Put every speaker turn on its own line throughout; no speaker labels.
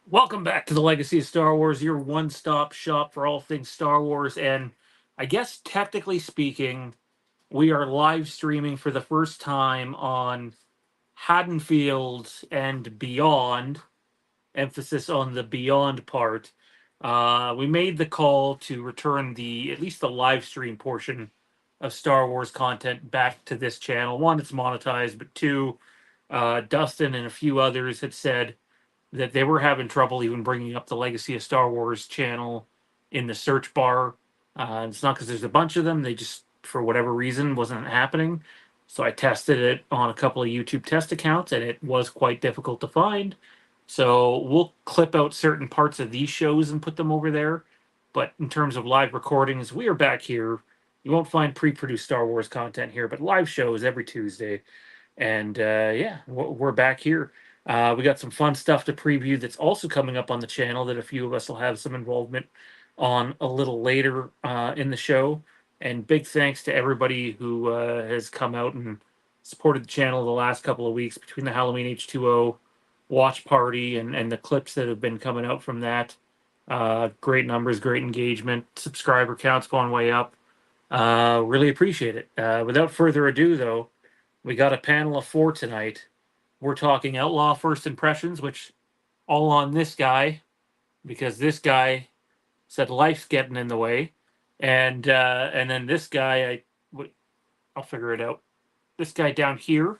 Welcome back to the Legacy of Star Wars, your one-stop shop for all things Star Wars. And I guess technically speaking, we are live streaming for the first time on Haddonfield and beyond. Emphasis on the beyond part. We made the call to return at least the live stream portion of Star Wars content back to this channel. One, it's monetized, but two, Dustin and a few others had said that they were having trouble even bringing up the Legacy of Star Wars channel in the search bar. It's not because there's a bunch of them; they just, for whatever reason, wasn't happening. So I tested it on a couple of YouTube test accounts, and it was quite difficult to find. So we'll clip out certain parts of these shows and put them over there. But in terms of live recordings, we are back here. You won't find pre-produced Star Wars content here, but live shows every Tuesday. And yeah, we're back here. We got some fun stuff to preview that's also coming up on the channel that a few of us will have some involvement on a little later in the show. And big thanks to everybody who has come out and supported the channel the last couple of weeks between the Halloween H2O watch party and the clips that have been coming out from that. Great numbers, great engagement, subscriber counts going way up. Really appreciate it. Without further ado, though, we got a panel of 4 tonight. We're talking Outlaw first impressions, which all on this guy, because this guy said life's getting in the way, and then this guy, I'll figure it out. This guy down here,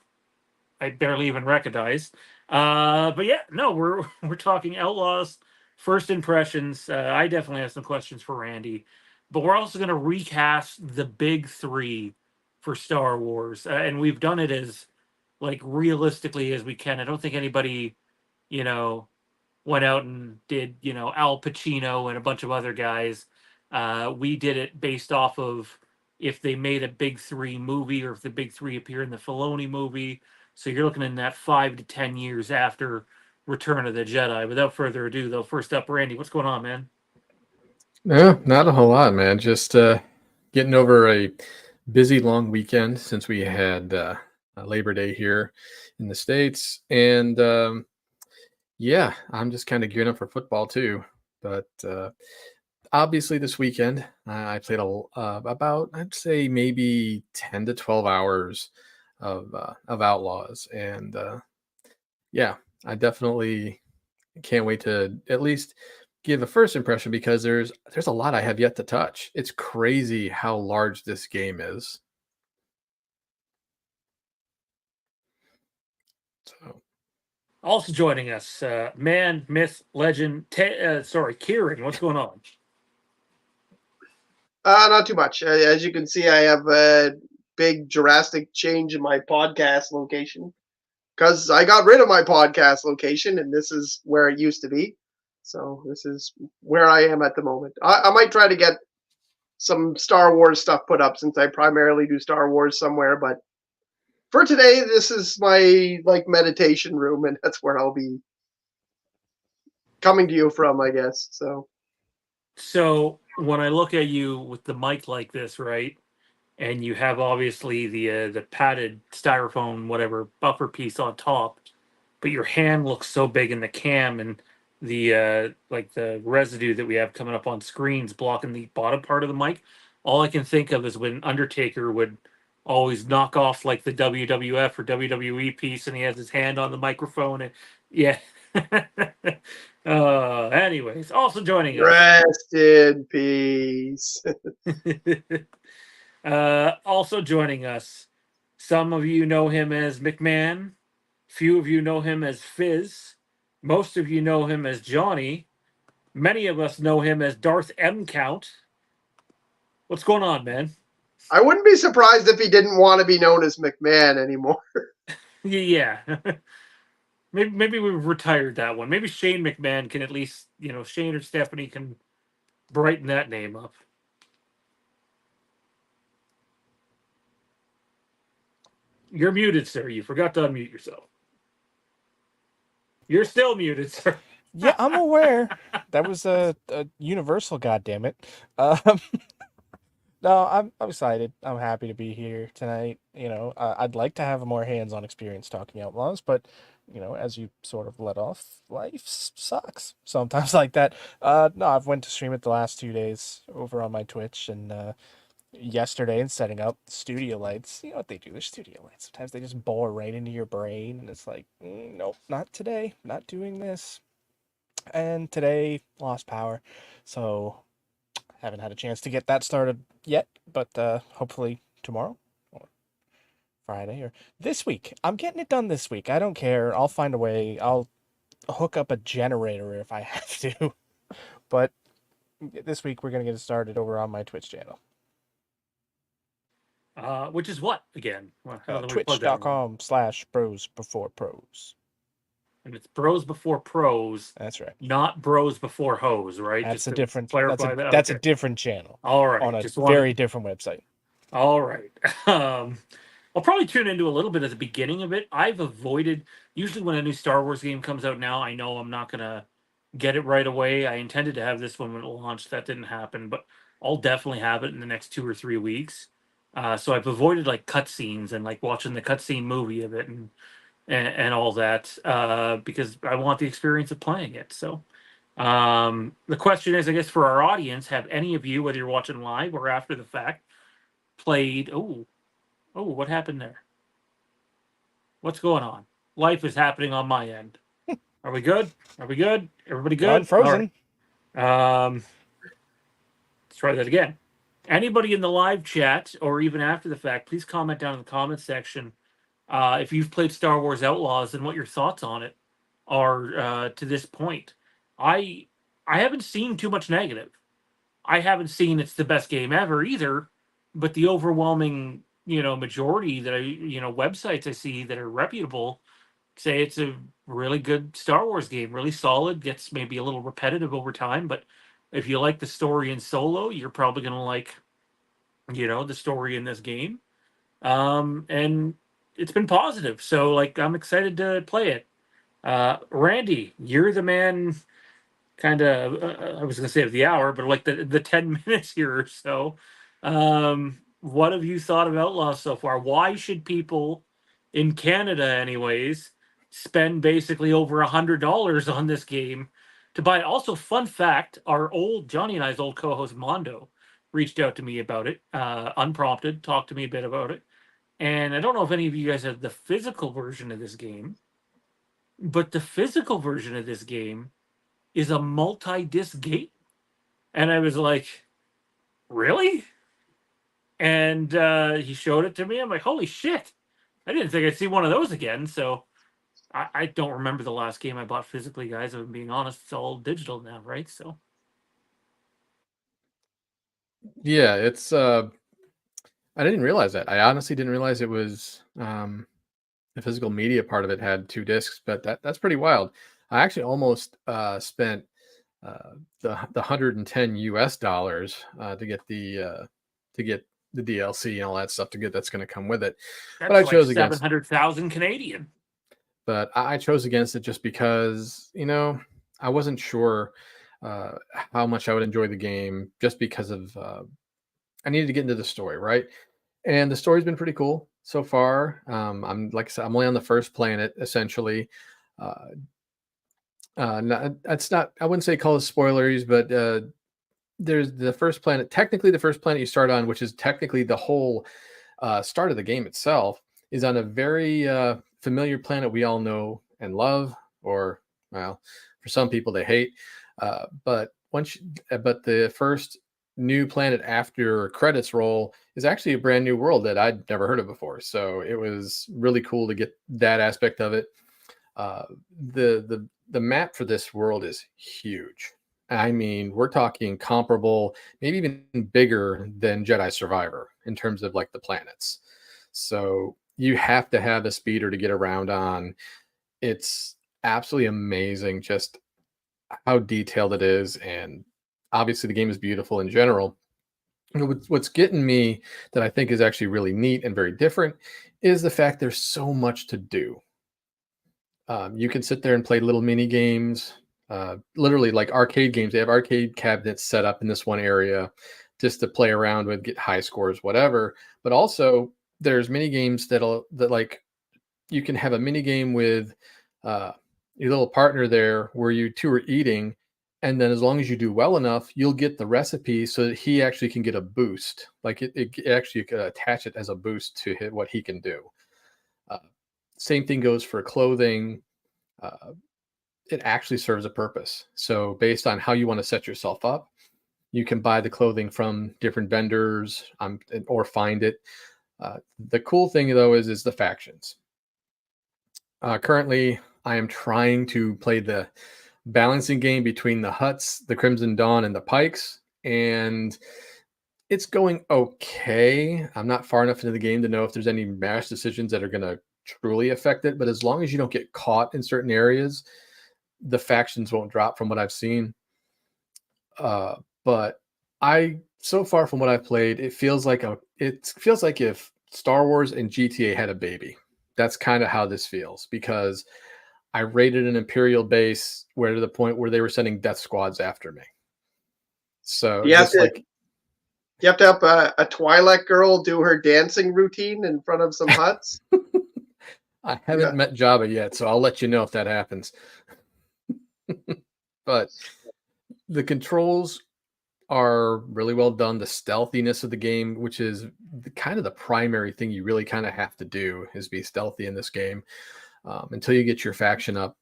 I barely even recognize. But yeah, no, we're talking Outlaws first impressions. I definitely have some questions for Randy, but we're also going to recast the big 3 for Star Wars, and we've done it as like realistically as we can. I don't think anybody, you know, went out and did, Al Pacino and a bunch of other guys. We did it based off of if they made a big 3 movie or if the big 3 appear in the Filoni movie. So you're looking in that 5 to 10 years after Return of the Jedi. Without further ado, though, first up, Randy, what's going on, man?
No, not a whole lot, man. Just getting over a busy long weekend since we had Labor Day here in the States. And yeah, I'm just kind of gearing up for football too. But obviously this weekend, I played about, I'd say maybe 10 to 12 hours of Outlaws. And yeah, I definitely can't wait to at least give a first impression because there's a lot I have yet to touch. It's crazy how large this game is. So
Also joining us, man, myth, legend, Kieran, what's going on?
Not too much. As you can see, I have a big drastic change in my podcast location because I got rid of my podcast location, and this is where it used to be. So this is where I am at the moment. I might try to get some Star Wars stuff put up since I primarily do Star Wars somewhere, but for today, this is my meditation room, and that's where I'll be coming to you from, I guess.
So when I look at you with the mic like this, right, and you have obviously the padded styrofoam whatever buffer piece on top, but your hand looks so big in the cam, and the like the residue that we have coming up on screens blocking the bottom part of the mic. All I can think of is when Undertaker would always knock off like the WWF or WWE piece, and he has his hand on the microphone. And yeah. Anyways, also joining us.
Rest in peace.
Also joining us, some of you know him as McMahon. Few of you know him as Fizz. Most of you know him as Johnny. Many of us know him as Darth M. Count. What's going on, man?
I wouldn't be surprised if he didn't want to be known as McMahon anymore.
Yeah. Maybe we've retired that one. Maybe Shane McMahon can at least, Shane or Stephanie can brighten that name up. You're muted, sir. You forgot to unmute yourself. You're still muted, sir.
Yeah, I'm aware. That was a universal, goddammit. No, I'm excited. I'm happy to be here tonight. I'd like to have a more hands-on experience talking Outlaws, but as you sort of let off, life sucks sometimes like that. No, I've went to stream it the last 2 days over on my Twitch, and yesterday and setting up studio lights. You know what they do? They're studio lights. Sometimes they just bore right into your brain, and it's like, nope, not today. Not doing this. And today lost power, so haven't had a chance to get that started yet, but hopefully tomorrow or Friday or this week. I'm getting it done this week. I don't care. I'll find a way. I'll hook up a generator if I have to. But this week we're going to get it started over on my Twitch channel.
Which is what again? Well, how do we plug that?
Twitch.com/bros before pros.
And it's Bros Before Pros.
That's right.
Not Bros Before Hoes, right?
That's
just
a different.
clarify
That's
okay.
a different channel.
All right,
On a very different website.
All right. I'll probably tune into a little bit at the beginning of it. I've avoided, usually when a new Star Wars game comes out now, I know I'm not going to get it right away. I intended to have this one when it launched. That didn't happen, but I'll definitely have it in the next 2 or 3 weeks. So I've avoided like cutscenes and like watching the cutscene movie of it and all that because I want the experience of playing it. So the question is, I guess, for our audience, have any of you, whether you're watching live or after the fact, played? Oh, what happened there? What's going on? Life is happening on my end. Are we good? Are we good? Everybody good?
Unfrozen.
All right. Let's try that again. Anybody in the live chat or even after the fact, please comment down in the comment section if you've played Star Wars Outlaws and what your thoughts on it are to this point. I haven't seen too much negative. I haven't seen it's the best game ever either, but the overwhelming majority that websites I see that are reputable say it's a really good Star Wars game, really solid, gets maybe a little repetitive over time, but if you like the story in Solo, you're probably going to like the story in this game. And it's been positive, so like I'm excited to play it. Randy, you're the man, kind of I was going to say of the hour, but like the 10 minutes here or so. What have you thought of Outlaws so far? Why should people in Canada anyways spend basically over $100 on this game to buy it? Also, fun fact, our old Johnny and I's old co-host Mondo reached out to me about it unprompted, talked to me a bit about it, and I don't know if any of you guys have the physical version of this game, but the physical version of this game is a multi-disc game. And I was like, really? And he showed it to me. I'm like, holy shit. I didn't think I'd see one of those again. So I don't remember the last game I bought physically, guys. If I'm being honest, it's all digital now, right? So
Yeah, it's I didn't realize that. I honestly didn't realize it was the physical media part of it had 2 discs, but that's pretty wild. I actually almost spent the $110 to get the DLC and all that stuff that's going to come with it. But
that's
I
like
chose against
700,000 Canadian.
but I chose against it just because I wasn't sure how much I would enjoy the game just because of I needed to get into the story, right? And the story's been pretty cool so far. I'm like I said, I'm only on the first planet essentially. Uh, that's not. I wouldn't say call it spoilers, but there's the first planet. Technically, the first planet you start on, which is technically the whole start of the game itself, is on a very familiar planet we all know and love, or well, for some people they hate. But the first new planet after credits roll is actually a brand new world that I'd never heard of before. So it was really cool to get that aspect of it. Uh, the map for this world is huge. I mean, we're talking comparable, maybe even bigger than Jedi Survivor in terms of like the planets. So you have to have a speeder to get around on. It's absolutely amazing just how detailed it is. And obviously, the game is beautiful in general. What's getting me that I think is actually really neat and very different is the fact there's so much to do. You can sit there and play little mini games, literally like arcade games. They have arcade cabinets set up in this one area just to play around with, get high scores, whatever. But also there's mini games that like you can have a mini game with your little partner there where you two are eating, and then as long as you do well enough, you'll get the recipe so that he actually can get a boost. Like it actually, you could attach it as a boost to hit what he can do. Uh, Same thing goes for clothing. Uh, it actually serves a purpose. So based on how you want to set yourself up, you can buy the clothing from different vendors, or find it. The cool thing though is the factions. Currently, I am trying to play the balancing game between the Huts, the Crimson Dawn, and the Pikes, and it's going okay. I'm not far enough into the game to know if there's any mass decisions that are going to truly affect it, but as long as you don't get caught in certain areas, the factions won't drop from what I've seen. But so far from what I've played, it feels like if Star Wars and GTA had a baby. That's kind of how this feels, because I raided an Imperial base where to the point where they were sending death squads after me. So
You have
just
to
like
you have to have a Twilight girl do her dancing routine in front of some huts.
I haven't met Jabba yet, so I'll let you know if that happens. But the controls are really well done. The stealthiness of the game, which is kind of the primary thing you really kind of have to do, is be stealthy in this game. Until you get your faction up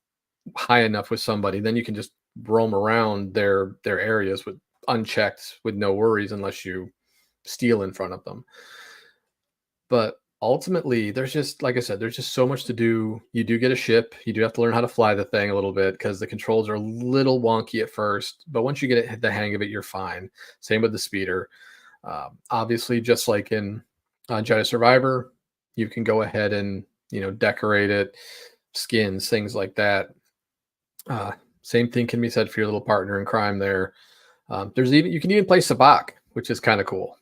high enough with somebody, then you can just roam around their areas with unchecked with no worries, unless you steal in front of them. But ultimately, there's just, like I said, there's just so much to do. You do get a ship. You do have to learn how to fly the thing a little bit, because the controls are a little wonky at first, but once you get the hang of it, you're fine. Same with the speeder. Obviously, just like in Jedi Survivor, you can go ahead and decorate it, skins, things like that. Same thing can be said for your little partner in crime there. You can even play sabacc, which is kind of cool.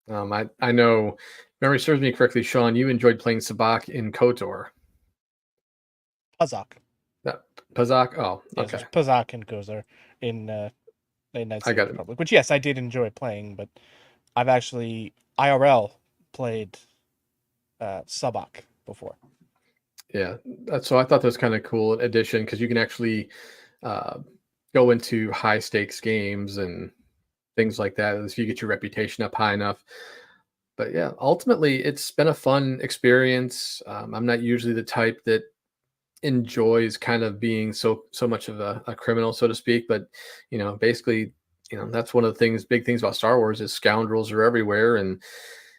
I know, memory serves me correctly, Sean, you enjoyed playing sabacc in KOTOR.
Pazak.
Pazak? Oh,
Yes,
okay.
there's Pazak and Gozar in Knights
I
of
got
the
it.
Republic, which, yes, I did enjoy playing, but I've actually IRL played Sabak before.
Yeah, so I thought that was kind of cool addition, because you can actually go into high stakes games and things like that if you get your reputation up high enough. But yeah, ultimately, it's been a fun experience. I'm not usually the type that enjoys kind of being so much of a criminal, so to speak, but basically, that's one of the big things about Star Wars, is scoundrels are everywhere, and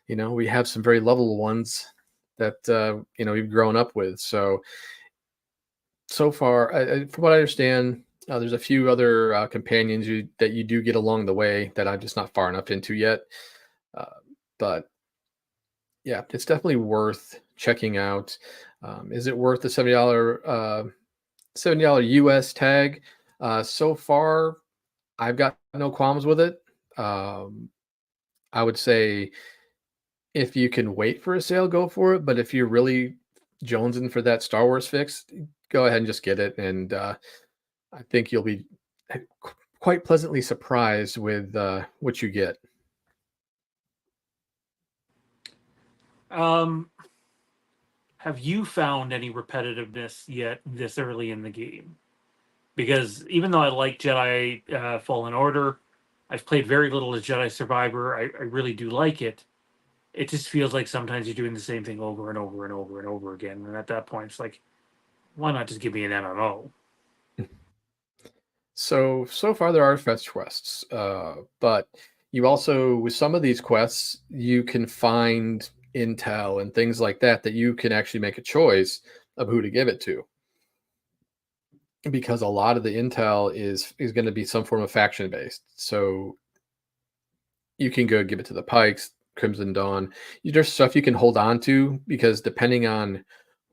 we have some very lovable ones that we've grown up with. So far, from what I understand, there's a few other companions that you do get along the way that I'm just not far enough into yet. Uh, but yeah, it's definitely worth checking out. Is it worth the $70 US tag? So far, I've got no qualms with it. I would say if you can wait for a sale, go for it. But if you're really jonesing for that Star Wars fix, go ahead and just get it. And I think you'll be quite pleasantly surprised with what you get.
Have you found any repetitiveness yet this early in the game? Because even though I like Jedi Fallen Order, I've played very little as Jedi Survivor. I really do like it. It just feels like sometimes you're doing the same thing over and over and over and over again. And at that point, it's like, why not just give me an MMO?
So far there are fetch quests, but you also, with some of these quests, you can find intel and things like that you can actually make a choice of who to give it to, because a lot of the intel is going to be some form of faction based. So you can go give it to the Pikes, Crimson Dawn. There's stuff you can hold on to, because depending on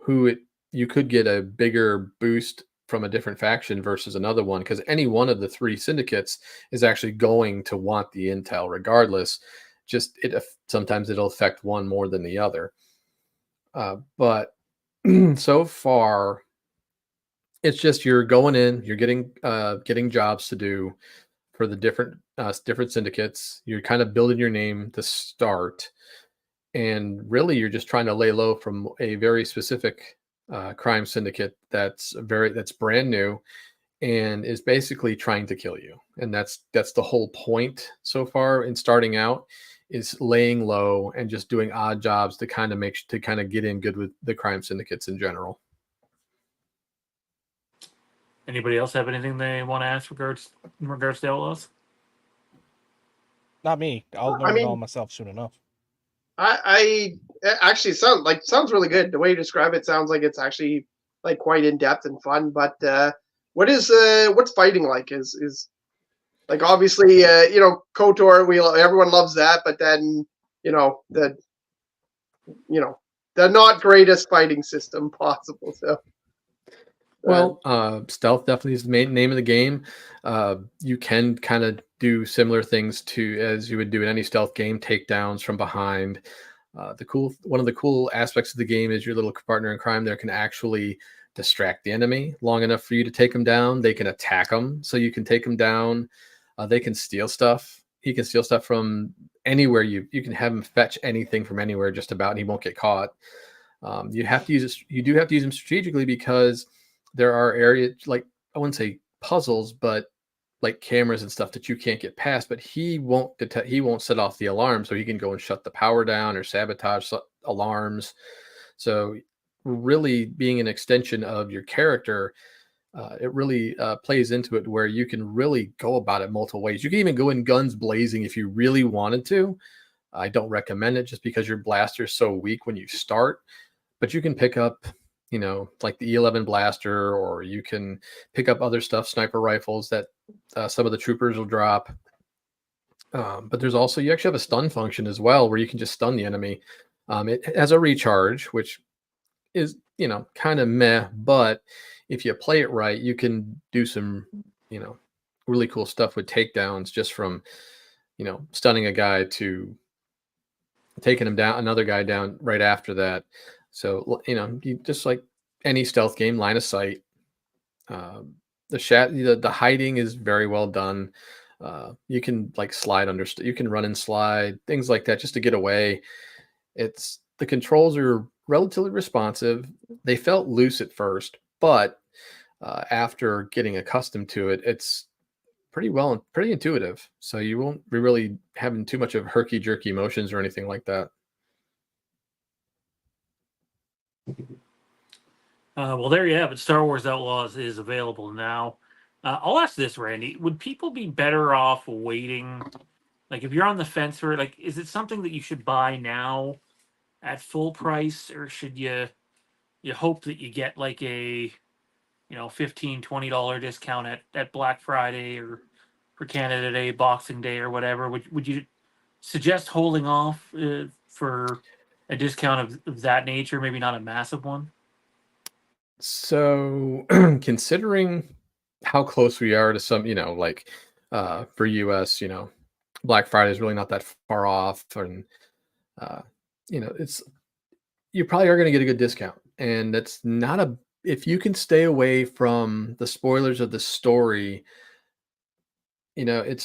you could get a bigger boost from a different faction versus another one, because any one of the three syndicates is actually going to want the intel regardless. Just sometimes it'll affect one more than the other. But so far, it's just you're going in, you're getting jobs to do for the different syndicates. You're kind of building your name to start, and really you're just trying to lay low from a very specific crime syndicate that's brand new and is basically trying to kill you. And that's the whole point so far in starting out, is laying low and just doing odd jobs to kind of get in good with the crime syndicates in general.
Anybody else have anything they want to ask in regards to Outlaws?
Not me. I'll learn it all myself soon enough.
I actually sounds really good. The way you describe it sounds like it's actually like quite in depth and fun. But what's fighting like? Is like obviously KOTOR, everyone loves that, but then the not greatest fighting system possible. So.
Well, stealth definitely is the main name of the game. You can kind of do similar things as you would do in any stealth game, takedowns from behind. One of the cool aspects of the game is your little partner in crime there can actually distract the enemy long enough for you to take them down. They can attack them, so you can take them down. They can steal stuff. He can steal stuff from anywhere. You can have him fetch anything from anywhere, just about, and he won't get caught. You do have to use him strategically, because there are areas, like, I wouldn't say puzzles, but like cameras and stuff that you can't get past, but he won't set off the alarm, so he can go and shut the power down or sabotage alarms. So really being an extension of your character, it really plays into it, where you can really go about it multiple ways. You can even go in guns blazing if you really wanted to. I don't recommend it, just because your blaster is so weak when you start, but you can pick up like the E11 blaster, or you can pick up other stuff, sniper rifles that some of the troopers will drop. But there's also, you actually have a stun function as well, where you can just stun the enemy. It has a recharge, which is, kind of meh, but if you play it right, you can do some, really cool stuff with takedowns, just from, stunning a guy to taking him down, another guy down right after that. So, you just like any stealth game, line of sight. The hiding is very well done. You can like slide under, you can run and slide, things like that, just to get away. The controls are relatively responsive. They felt loose at first, but after getting accustomed to it, it's pretty intuitive. So you won't be really having too much of herky-jerky motions or anything like that.
Well, there you have it. Star Wars Outlaws is available now. I'll ask this, Randy. Would people be better off waiting? Like, if you're on the fence for it, like, is it something that you should buy now at full price, or should you hope that you get like a $15-20 discount at Black Friday, or for Canada Day, Boxing Day, or whatever? Would you suggest holding off for a discount of that nature, maybe not a massive one?
So considering how close we are to some, like for US, Black Friday is really not that far off. And, you probably are going to get a good discount. And that's not if you can stay away from the spoilers of the story, I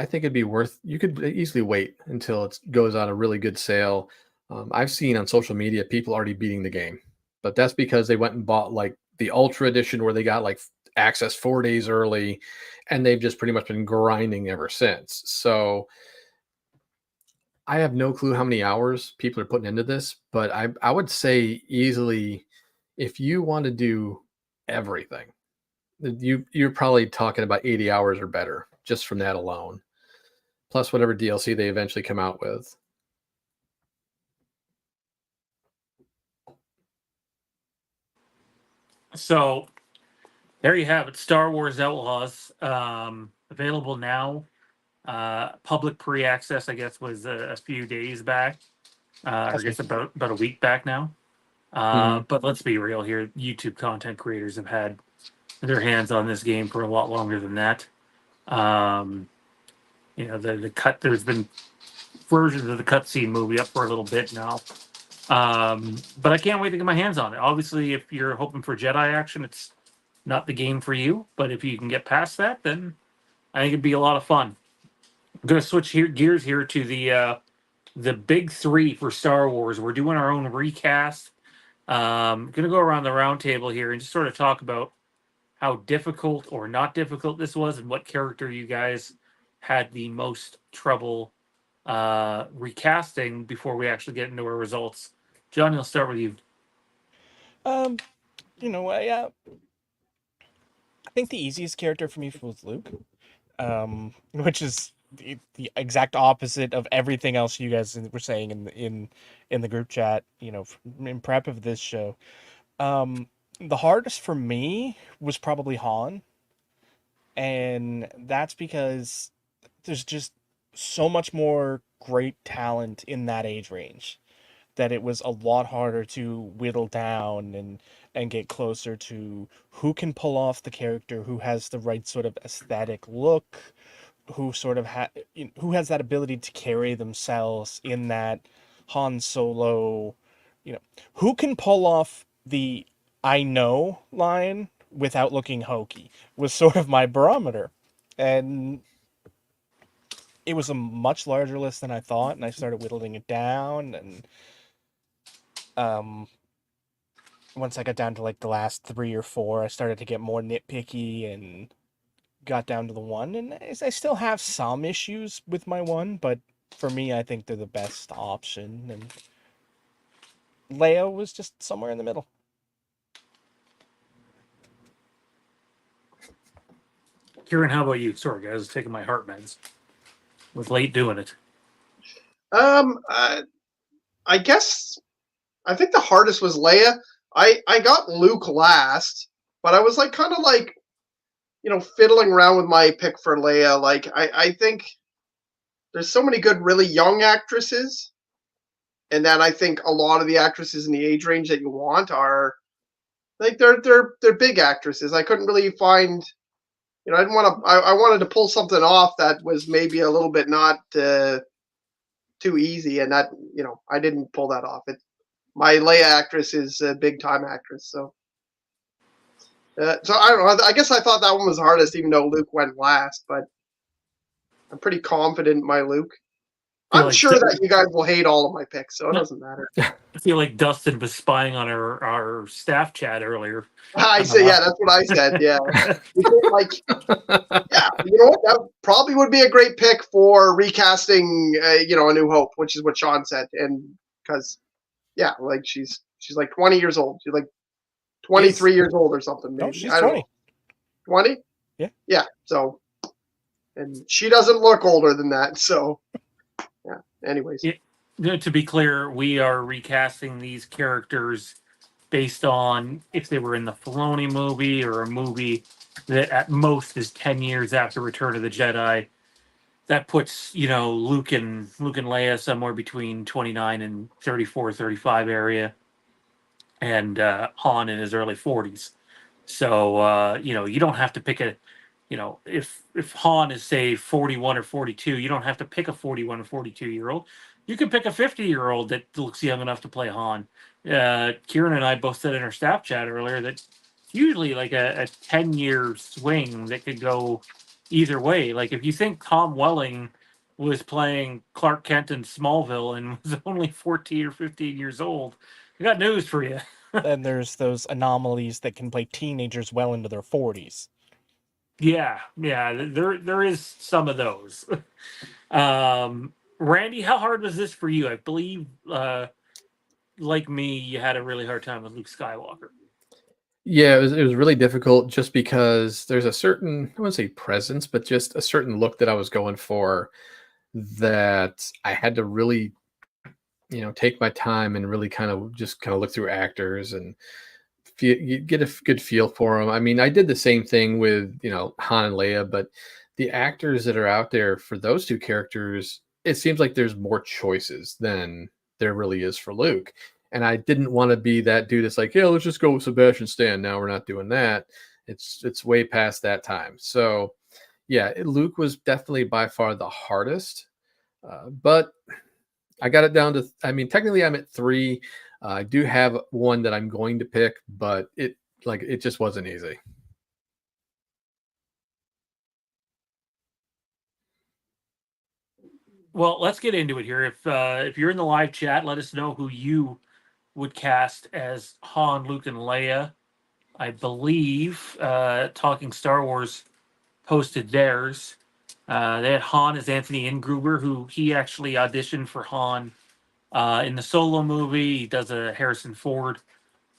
think it'd be you could easily wait until it goes on a really good sale. I've seen on social media people already beating the game, but that's because they went and bought like the Ultra Edition, where they got like access 4 days early, and they've just pretty much been grinding ever since. So I have no clue how many hours people are putting into this, but I would say easily, if you want to do everything, you're probably talking about 80 hours or better just from that alone, plus whatever DLC they eventually come out with.
So there you have it. Star Wars Outlaws, available now. Public pre-access, I guess, was a few days back. Or I guess about a week back now. But let's be real here. YouTube content creators have had their hands on this game for a lot longer than that. There's been versions of the cutscene movie up for a little bit now. But I can't wait to get my hands on it. Obviously, if you're hoping for Jedi action, it's not the game for you. But if you can get past that, then I think it'd be a lot of fun. I'm gonna switch gears here to the big three for Star Wars. We're doing our own recast. Gonna go around the round table here and just sort of talk about how difficult or not difficult this was and what character you guys had the most trouble recasting before we actually get into our results. Johnny, I'll start with you.
Um, I think the easiest character for me was Luke, which is the exact opposite of everything else you guys were saying in the group chat. In prep of this show, the hardest for me was probably Han, and that's because there's just so much more great talent in that age range that it was a lot harder to whittle down and get closer to who can pull off the character, who has the right sort of aesthetic look, who sort of who has that ability to carry themselves in that Han Solo, who can pull off the "I know" line without looking hokey was sort of my barometer, and it was a much larger list than I thought, and I started whittling it down, and once I got down to like the last 3 or 4, I started to get more nitpicky and got down to the one. And I still have some issues with my one, but for me, I think they're the best option. And Leia was just somewhere in the middle.
Kieran, how about you? Sorry, guys, I was taking my heart meds. Was late doing it.
I guess I think the hardest was Leia. I got Luke last, but I was like kind of like fiddling around with my pick for Leia. Like I think there's so many good, really young actresses, and then I think a lot of the actresses in the age range that you want are like they're big actresses. I couldn't really find. I didn't want to. I wanted to pull something off that was maybe a little bit not too easy, and that I didn't pull that off. My Leia actress is a big time actress, so I don't know. I guess I thought that one was hardest, even though Luke went last. But I'm pretty confident in my Luke. I'm sure that you guys will hate all of my picks, so it doesn't matter.
I feel like Dustin was spying on our staff chat earlier.
I say, yeah, that's what I said. Yeah, like, yeah, you know what? That probably would be a great pick for recasting. A New Hope, which is what Sean said, and because, yeah, like she's like 20 years old. She's like 23 years old or something. Maybe.
No, she's
I don't
20.
know. 20?
Yeah.
Yeah. So, and she doesn't look older than that. So, yeah. Anyways.
To be clear, we are recasting these characters based on if they were in the Filoni movie or a movie that at most is 10 years after Return of the Jedi. That puts, Luke and Leia somewhere between 29 and 34, 35 area, and Han in his early 40s. So, you don't have to pick if Han is, say, 41 or 42, you don't have to pick a 41 or 42-year-old. You can pick a 50-year-old that looks young enough to play Han. Kieran and I both said in our staff chat earlier that usually like a 10-year swing that could go either way. Like if you think Tom Welling was playing Clark Kent in Smallville and was only 14 or 15 years old, I got news for you.
Then there's those anomalies that can play teenagers well into their 40s.
Yeah, there is some of those. Randy, how hard was this for you? I believe, like me, you had a really hard time with Luke Skywalker.
Yeah, it was really difficult just because there's a certain, I wouldn't say presence, but just a certain look that I was going for that I had to really, take my time and really kind of look through actors and you get a good feel for them. I mean, I did the same thing with, Han and Leia, but the actors that are out there for those two characters, it seems like there's more choices than there really is for Luke. And I didn't want to be that dude that's like, yeah, let's just go with Sebastian Stan. Now we're not doing that. It's way past that time. So yeah, Luke was definitely by far the hardest, but I got it down to, technically I'm at 3. I do have one that I'm going to pick, but it just wasn't easy.
Well, let's get into it here. If you're in the live chat, let us know who you would cast as Han, Luke, and Leia. I believe Talking Star Wars posted theirs. They had Han as Anthony Ingruber, who he actually auditioned for Han in the Solo movie. He does a Harrison Ford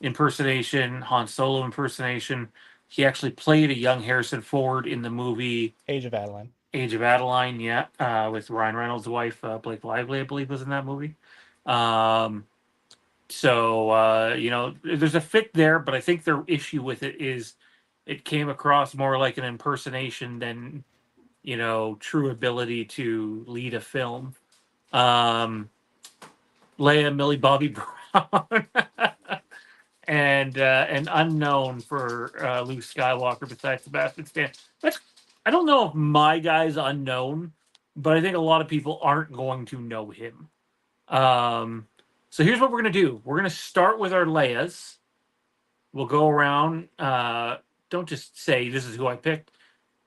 impersonation, Han Solo impersonation. He actually played a young Harrison Ford in the movie
Age of Adeline.
Age of Adeline, yeah, with Ryan Reynolds' wife, Blake Lively, I believe, was in that movie. So there's a fit there, but I think their issue with it is it came across more like an impersonation than true ability to lead a film. Leia, Millie Bobby Brown, and an unknown for Luke Skywalker besides Sebastian Stan. I don't know if my guy's unknown, but I think a lot of people aren't going to know him. So here's what we're going to do. We're going to start with our Leias. We'll go around. Don't just say this is who I picked.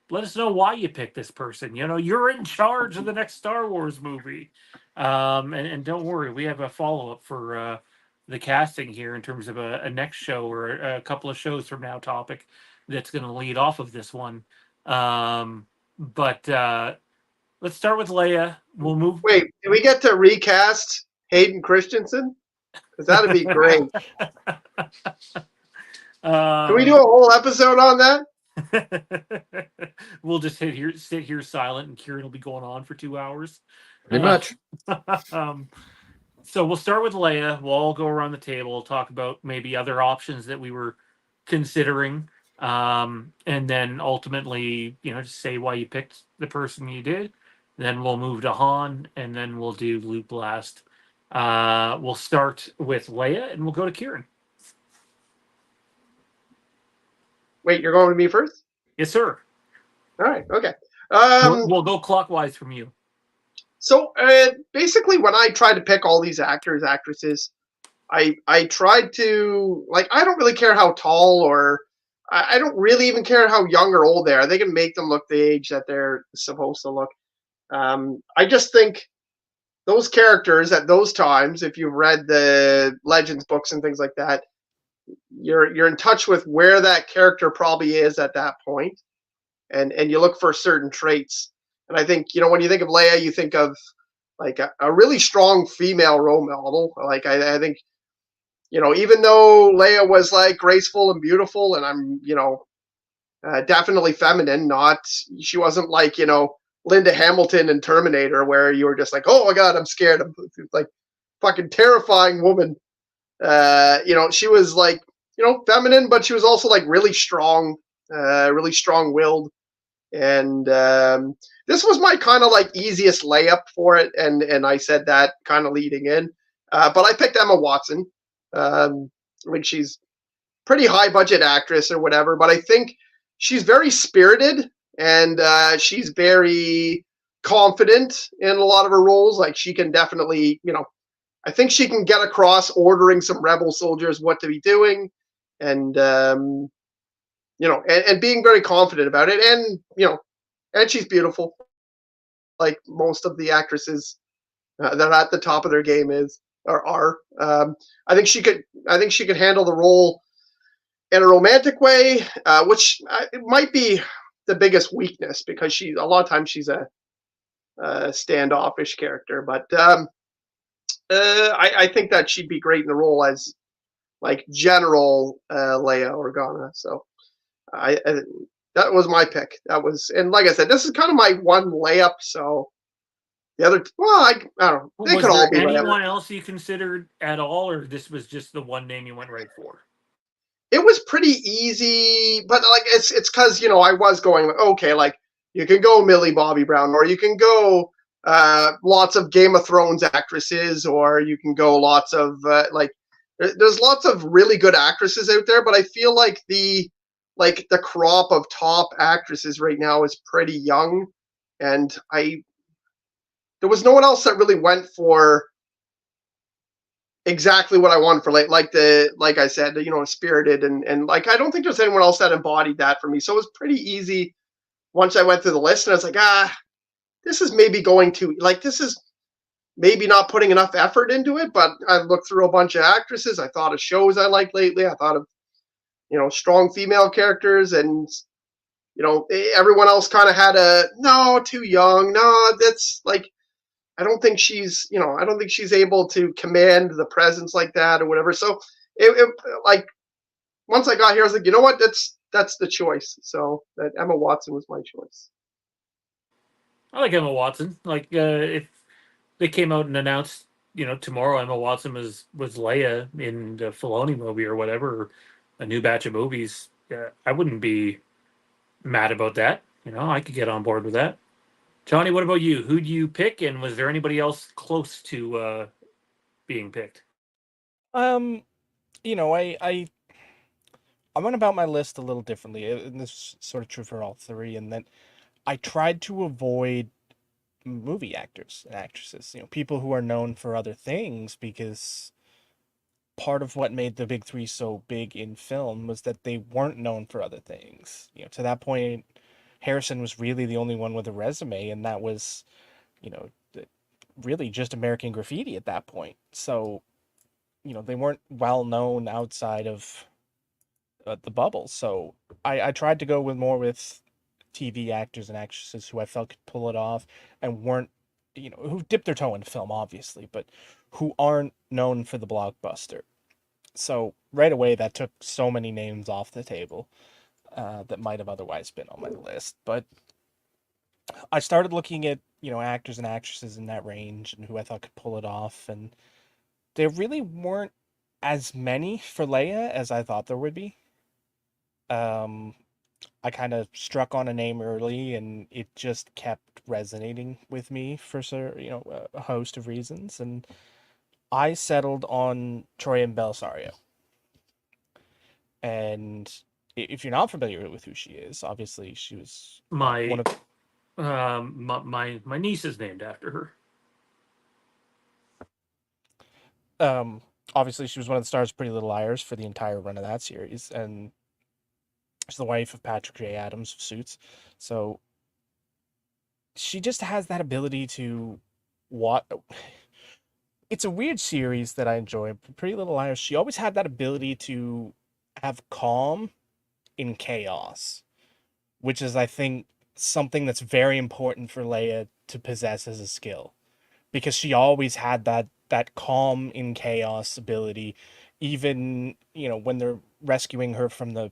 Let us know why you picked this person. You're in charge of the next Star Wars movie. And don't worry, we have a follow-up for the casting here in terms of a next show or a couple of shows from now topic that's going to lead off of this one. But let's start with Leia. We'll move.
Wait, do we get to recast Hayden Christensen? Because that'd be great. Can we do a whole episode on that?
We'll just sit here silent, and Kieran will be going on for 2 hours.
Pretty much.
So we'll start with Leia. We'll all go around the table. We'll talk about maybe other options that we were considering, and then ultimately, just say why you picked the person you did. Then we'll move to Han, and then we'll do Luke last. We'll start with Leia, and we'll go to Kieran.
Wait, you're going to me first?
Yes, sir.
All right, okay.
We'll go clockwise from you.
So basically, when I tried to pick all these actors, actresses, I tried to, I don't really care how tall or I don't really even care how young or old they are. They can make them look the age that they're supposed to look. I just think those characters at those times, if you've read the Legends books and things like that, you're in touch with where that character probably is at that point, and you look for certain traits. And I think when you think of Leia, you think of like a really strong female role model. Like I think even though Leia was like graceful and beautiful, and I'm definitely feminine, she wasn't like Linda Hamilton in Terminator, where you were just like, oh my god, I'm scared. I'm like fucking terrifying woman. She was like, feminine, but she was also like really strong-willed. And this was my kind of like easiest layup for it, and I said that kind of leading in. But I picked Emma Watson. She's pretty high budget actress or whatever, but I think she's very spirited, and she's very confident in a lot of her roles. Like she can definitely, I think she can get across ordering some rebel soldiers what to be doing, and and being very confident about it, and and she's beautiful, like most of the actresses that are at the top of their game are. I think she could handle the role in a romantic way, which it might be the biggest weakness, because a lot of times she's a standoffish character, but I think that she'd be great in the role as like General Leia Organa. So that was my pick. And like I said, this is kind of my one layup. So the other, I don't know. They could all be
anyone
whatever.
else you considered at all, or this was just the one name you went right for?
It was pretty easy, but like it's because I was going okay, like you can go Millie Bobby Brown, or you can go lots of Game of Thrones actresses, or you can go lots of there's lots of really good actresses out there, but I feel like the crop of top actresses right now is pretty young, and there was no one else that really went for exactly what I wanted for like I said, spirited, and like I don't think there's anyone else that embodied that for me. So it was pretty easy once I went through the list, and I was like, this is maybe going to, like, this is maybe not putting enough effort into it. But I looked through a bunch of actresses. I thought of shows I liked lately. I thought of, strong female characters, and everyone else kind of had a no, too young. No, that's like, I don't think she's able to command the presence like that or whatever. So it like once I got here, I was like, you know what, that's the choice. So that Emma Watson was my choice.
I like Emma Watson. Like if they came out and announced, tomorrow Emma Watson was Leia in the Filoni movie or whatever, or a new batch of movies, I wouldn't be mad about that. I could get on board with that. Johnny, what about you? Who do you pick, and was there anybody else close to being picked?
Um, I went about my list a little differently, and this is sort of true for all three, and that I tried to avoid movie actors and actresses, people who are known for other things, because part of what made the big three so big in film was that they weren't known for other things. To that point, Harrison was really the only one with a resume, and that was, you know, really just American Graffiti at that point. So, they weren't well known outside of the bubble. So I tried to go with more with TV actors and actresses who I felt could pull it off and weren't, who dipped their toe in film, obviously, but who aren't known for the blockbuster. So right away, that took so many names off the table that might have otherwise been on my list. But I started looking at, actors and actresses in that range and who I thought could pull it off. And there really weren't as many for Leia as I thought there would be. Um, I kind of struck on a name early, and it just kept resonating with me for a host of reasons, and I settled on Troyan Belsario. And if you're not familiar with who she is, obviously she was one
My
of
my niece is named after her.
um obviously she was one of the stars of Pretty Little Liars for the entire run of that series, and she's the wife of Patrick J. Adams of Suits. So she just has that ability to what it's a weird series that I enjoy. Pretty Little Liars, she always had that ability to have calm in chaos, which is, I think, something that's very important for Leia to possess as a skill, because she always had that calm in chaos ability, even when they're rescuing her from the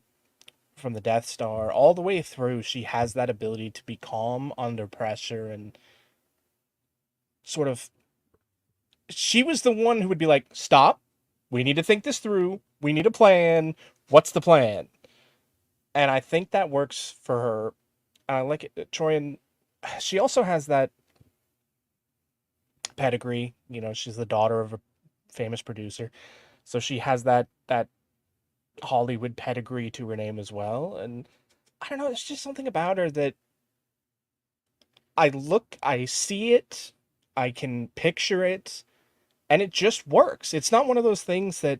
Death Star, all the way through. She has that ability to be calm under pressure and sort of she was the one who would be like, "Stop. We need to think this through. We need a plan. What's the plan?" And I think that works for her. I like it. Troyan, she also has that pedigree. She's the daughter of a famous producer, so she has that Hollywood pedigree to her name as well. And I don't know, there's just something about her that I see it, I can picture it, and it just works. It's not one of those things that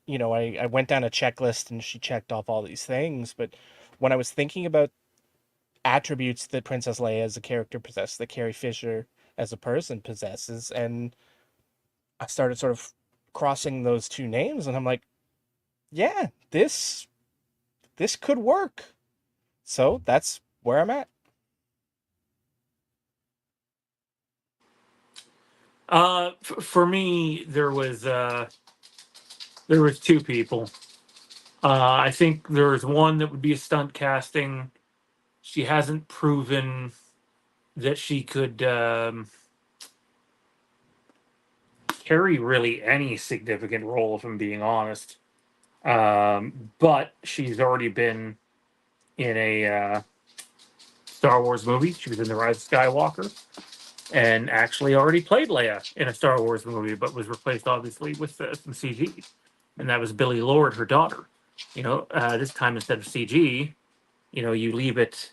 I went down a checklist and she checked off all these things. But when I was thinking about attributes that Princess Leia as a character possesses, that Carrie Fisher as a person possesses, and I started sort of crossing those two names, and I'm like, yeah, this could work. So that's where I'm at.
For me, there was two people. I think there's one that would be a stunt casting. She hasn't proven that she could carry really any significant role, if I'm being honest. But she's already been in a Star Wars movie. She was in The Rise of Skywalker, and actually already played Leia in a Star Wars movie, but was replaced obviously with some CG, and that was Billy Lord, her daughter. This time instead of CG, you leave it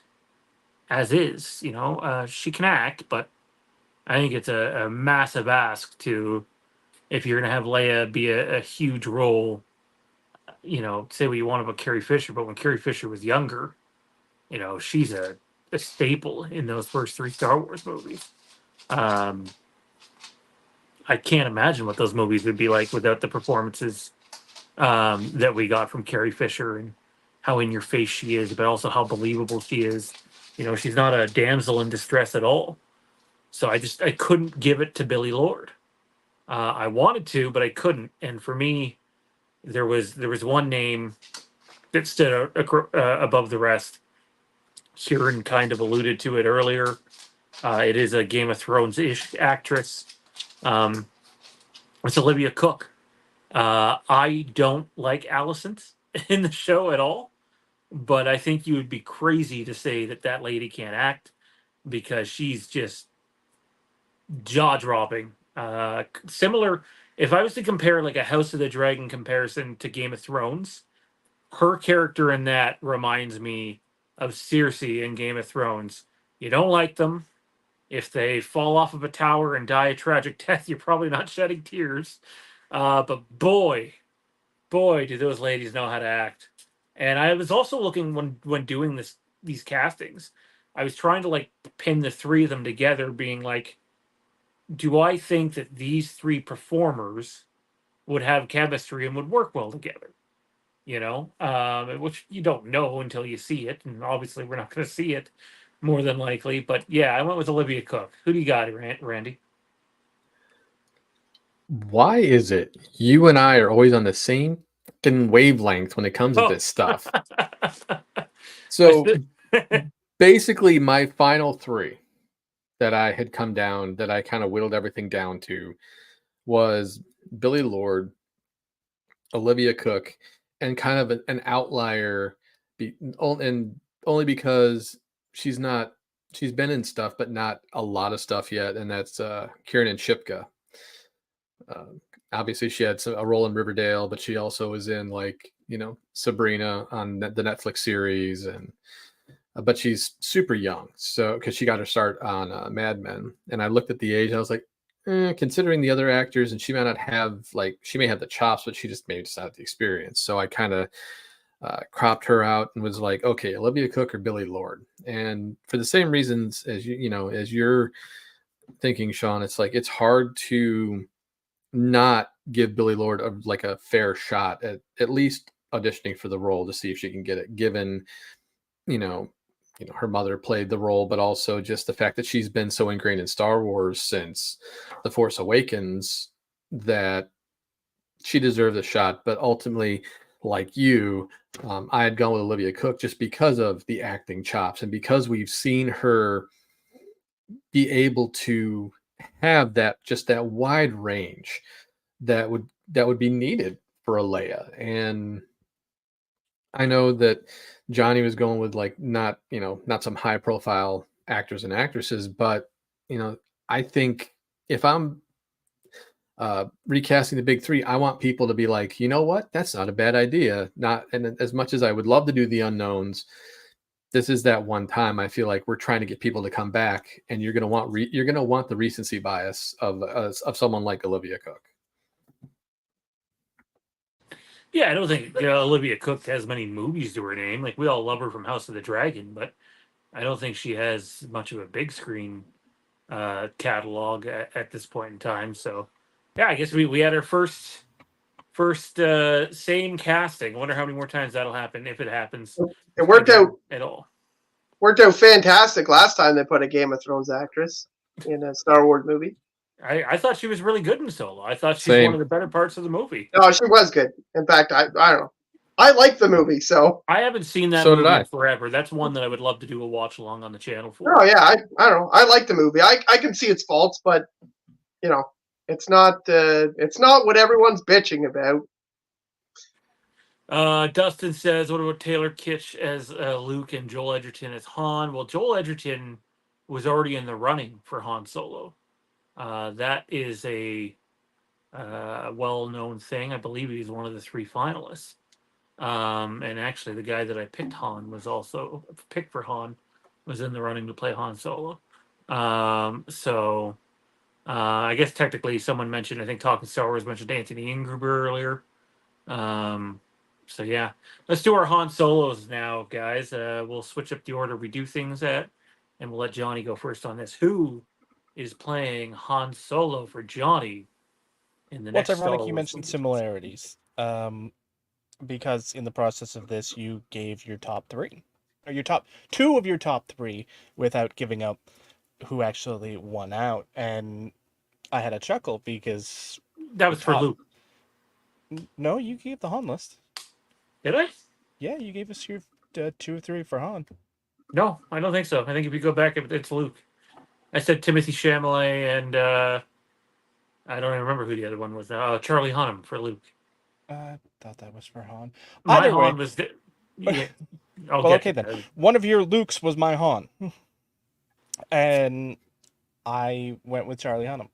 as is. She can act, but I think it's a massive ask to, if you're going to have Leia be a huge role. Say what you want about Carrie Fisher, but when Carrie Fisher was younger, she's a a staple in those first three Star Wars movies. Um, I can't imagine what those movies would be like without the performances that we got from Carrie Fisher, and how in your face she is, but also how believable she is. You know, she's not a damsel in distress at all. So I couldn't give it to Billy Lord. I wanted to, but I couldn't. And for me, there was one name that stood out above the rest. Kieran kind of alluded to it earlier. It is a Game of Thrones ish actress. Um, it's Olivia Cook. I don't like Alicent in the show at all, but I think you would be crazy to say that that lady can't act, because she's just jaw dropping. Similar, if I was to compare like a House of the Dragon comparison to Game of Thrones, her character in that reminds me of Cersei in Game of Thrones. You don't like them. If they fall off of a tower and die a tragic death, you're probably not shedding tears. But boy, do those ladies know how to act. And I was also looking when doing these castings, I was trying to like pin the three of them together, being like, do I think that these three performers would have chemistry and would work well together? You know, which you don't know until you see it, and obviously we're not going to see it more than likely. But yeah, I went with Olivia Cook. Who do you got, Randy?
Why is it you and I are always on the same fucking wavelength when it comes to
Oh,
this stuff?
I
So basically, my final three that I had come down, that I kind of whittled everything down to, was Billy Lord, Olivia Cook, and kind of an outlier, and only because she's not, she's been in stuff, but not a lot of stuff yet, and that's Kieran and Shipka. Uh, Obviously, she had a role in Riverdale, but she also was in, like, Sabrina on the Netflix series, and but she's super young, so because she got her start on Mad Men, and I looked at the age, I was like, considering the other actors, and she may not have, like, she may have the chops, but she just maybe just not the experience. So I kind of cropped her out and was like, okay, Olivia Cook or Billy Lord, and for the same reasons as as you're thinking, Sean, it's like it's hard to not give Billy Lord like a fair shot at least auditioning for the role to see if she can get it, given you know her mother played the role, but also just the fact that she's been so ingrained in Star Wars since The Force Awakens, that she deserves a shot. But ultimately, like you, I had gone with Olivia Cook just because of the acting chops, and because we've seen her be able to have that wide range that would be needed for a Leia. And I know that Johnny was going with, like, not some high profile actors and actresses, but you know, I think if I'm recasting the big three, I want people to be like, you know what, that's not a bad idea. Not, and as much as I would love to do the unknowns, this is that one time I feel like we're trying to get people to come back, and you're gonna want you're gonna want the recency bias of someone like Olivia Cook.
Yeah, I don't think Olivia Cook has many movies to her name. Like, we all love her from House of the Dragon, but I don't think she has much of a big screen catalog at this point in time. So, yeah, I guess we had our first same casting. I wonder how many more times that'll happen, if it happens
It worked
again
out
at all.
fantastic last time they put a Game of Thrones actress in a Star Wars movie.
I thought she was really good in Solo. I thought she's one
Same.
of the better parts of the movie.
No, she was good. In fact, I don't know. I like the movie, so
I haven't seen that
So did
movie
I.
in forever. That's one that I would love to do a watch along on the channel for.
oh yeah, I don't know. I like the movie. I can see its faults, but you know, it's not what everyone's bitching about.
Dustin says, "What about Taylor Kitsch as Luke and Joel Edgerton as Han?" Well, Joel Edgerton was already in the running for Han Solo. That is a well-known thing. I believe he's one of the three finalists. And actually, the guy that I picked Han was also picked for Han, was in the running to play Han Solo. So I guess technically someone mentioned, I think Talking Star Wars mentioned Anthony Ingruber earlier. So yeah, let's do our Han Solos now, guys. We'll switch up the order we do things at, and we'll let Johnny go first on this. Who is playing Han Solo for Johnny in the
Well, it's
next Star
ironic you
Wars
mentioned
movie?
similarities, because in the process of this, you gave your top three, or your top two of your top three, without giving up who actually won out, and I had a chuckle because
That
the
was for
top.
Luke.
No, you gave the Han list.
Did I?
Yeah, you gave us your two or three for Han.
No, I don't think so. I think if you go back, it's Luke. I said Timothy Chalamet and I don't even remember who the other one was. Charlie Hunnam for Luke.
I thought that was for Han.
My
Either way,
Han was. Yeah, I'll
well,
get
okay
to
then.
that.
One of your Lukes was my Han, and I went with Charlie Hunnam,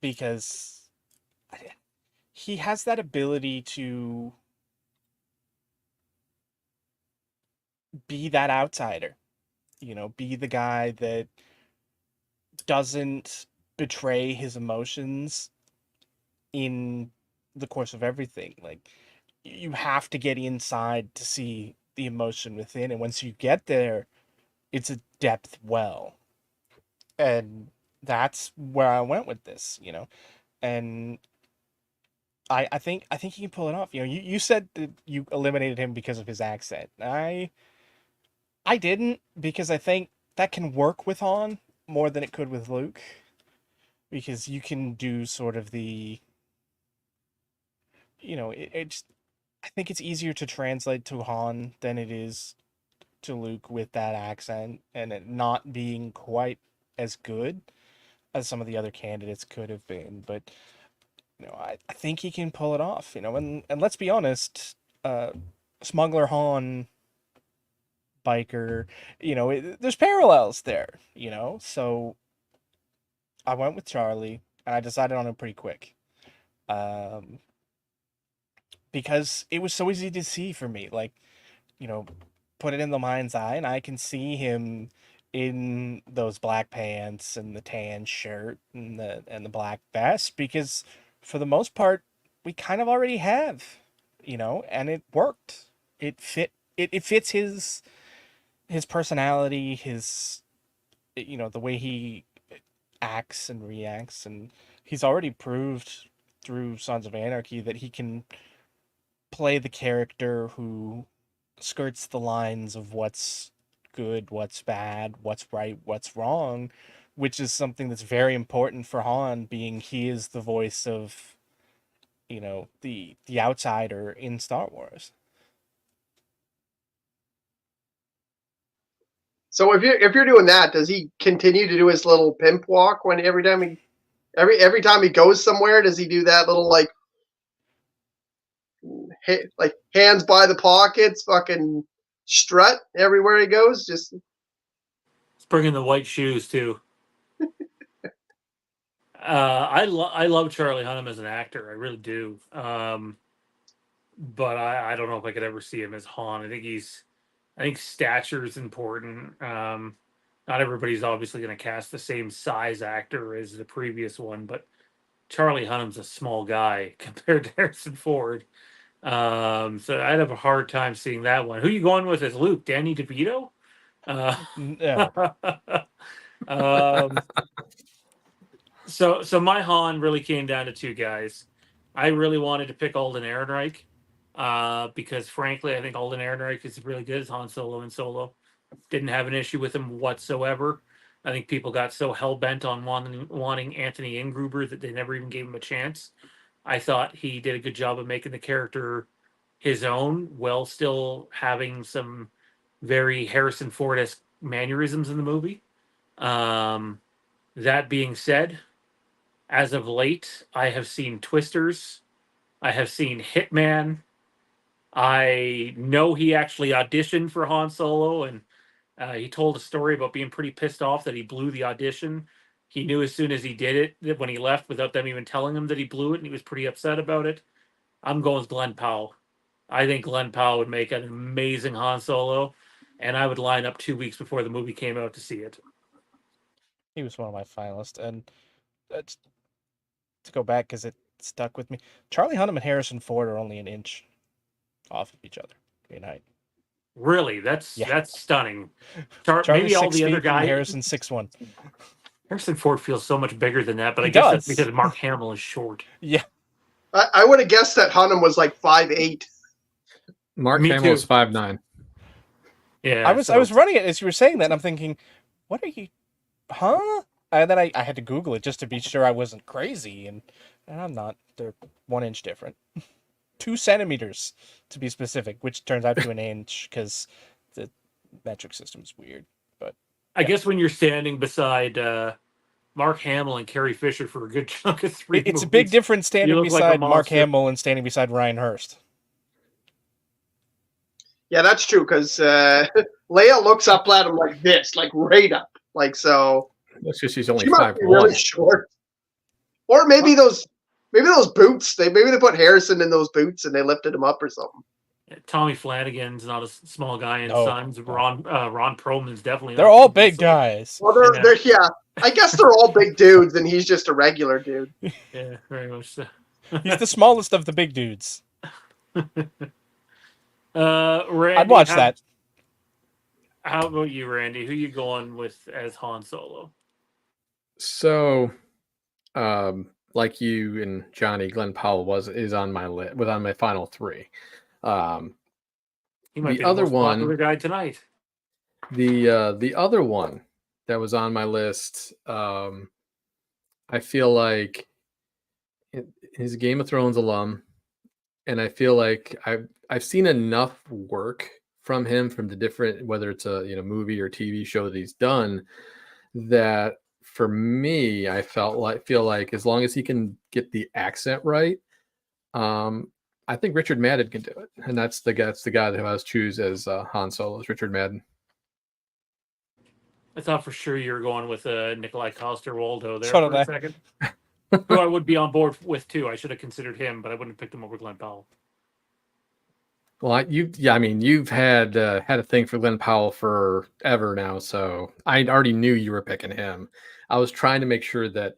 because he has that ability to be that outsider. Be the guy that doesn't betray his emotions in the course of everything. Like, you have to get inside to see the emotion within, and once you get there, it's a depth well. And that's where I went with this. And I think he can pull it off. You said that you eliminated him because of his accent. I didn't, because I think that can work with Han more than it could with Luke, because you can do sort of it's I think it's easier to translate to Han than it is to Luke with that accent, and it not being quite as good as some of the other candidates could have been. But I think he can pull it off. And let's be honest, uh, Smuggler Han, biker, there's parallels there. So I went with Charlie, and I decided on him pretty quick. Um, because it was so easy to see for me. Like, you know, put it in the mind's eye, and I can see him in those black pants and the tan shirt and the black vest, because for the most part we kind of already have, and it worked. It fits his personality, his the way he acts and reacts, and he's already proved through Sons of Anarchy that he can play the character who skirts the lines of what's good, what's bad, what's right, what's wrong, which is something that's very important for Han, being he is the voice of, the outsider in Star Wars.
So if you're doing that, does he continue to do his little pimp walk when every time he goes somewhere? Does he do that little like hands by the pockets, fucking strut everywhere he goes? Just
Let's bring in the white shoes too. I love Charlie Hunnam as an actor. I really do. But I don't know if I could ever see him as Han. I think stature is important. Not everybody's obviously going to cast the same size actor as the previous one, but Charlie Hunnam's a small guy compared to Harrison Ford. So I'd have a hard time seeing that one. Who you going with as Luke? Danny DeVito? Uh,
No.
um, so my Han really came down to two guys. I really wanted to pick Alden Ehrenreich, because frankly, I think Alden Ehrenreich is really good as Han Solo and Solo. Didn't have an issue with him whatsoever. I think people got so hell bent on wanting Anthony Ingruber that they never even gave him a chance. I thought he did a good job of making the character his own, while still having some very Harrison Ford esque mannerisms in the movie. Um, that being said, as of late, I have seen Twisters. I have seen Hitman. I know he actually auditioned for Han Solo, and he told a story about being pretty pissed off that he blew the audition. He knew as soon as he did it that when he left, without them even telling him that he blew it, and he was pretty upset about it. I'm going with Glenn Powell. I think Glenn Powell would make an amazing Han Solo, and I would line up 2 weeks before the movie came out to see it.
He was one of my finalists, and to go back, because stuck with me. Charlie Hunnam and Harrison Ford are only an inch off of each other in height.
Really, that's stunning.
Charlie's
Maybe all
6
the other
feet and
guys.
Harrison's 6'1".
Harrison Ford feels so much bigger than that, but
He
I guess
does.
that's because Mark Hamill is short.
Yeah.
I would have guessed that Hunnam was like 5'8".
Mark
Me
Hamill is
too.
5'9".
Yeah,
I was running it as you were saying that, and I'm thinking, what are you, huh? And then I had to Google it just to be sure I wasn't crazy, and I'm not. They're 1 inch different. 2 centimeters, to be specific, which turns out to an inch because the metric system is weird. But
I guess when you're standing beside Mark Hamill and Carrie Fisher for a good chunk of three
it's
movies,
a big difference standing
look like a
beside Mark
monster.
Hamill and standing beside Ryan Hurst.
Yeah, that's true, because Leia looks up at him like this, like right up. Like, so
That's just she's only
she must be
5'1".
really short. Or maybe those boots. Maybe they put Harrison in those boots and they lifted him up or something.
Tommy Flanagan's not a small guy, and
No.
Sons. Ron Perlman's definitely.
They're
not
all
small,
big
so-
guys.
Well, they're yeah. I guess they're all big dudes, and he's just a regular dude.
Yeah, very much so.
He's the smallest of the big dudes.
Randy,
I'd watch that.
How about you, Randy? Who you going with as Han Solo?
So, like you and Johnny, Glenn Powell is on my list, was on my final 3.
He might
The
be
other
the most popular
one-
guy tonight.
The other one that was on my list, I feel like he's a Game of Thrones alum, and I feel like I've seen enough work from him, from the different, whether it's a movie or TV show that he's done, that for me I feel like as long as he can get the accent right, I think Richard Madden can do it, and that's the guy that I was choose as Han Solo, is Richard Madden.
I thought for sure you were going with Nikolai Coster-Waldau there
So
for
did
a
I.
second. Who I would be on board with too. I should have considered him, but I wouldn't have picked him over Glenn Powell.
Well, you've had a thing for Glenn Powell forever now, so I already knew you were picking him. I was trying to make sure that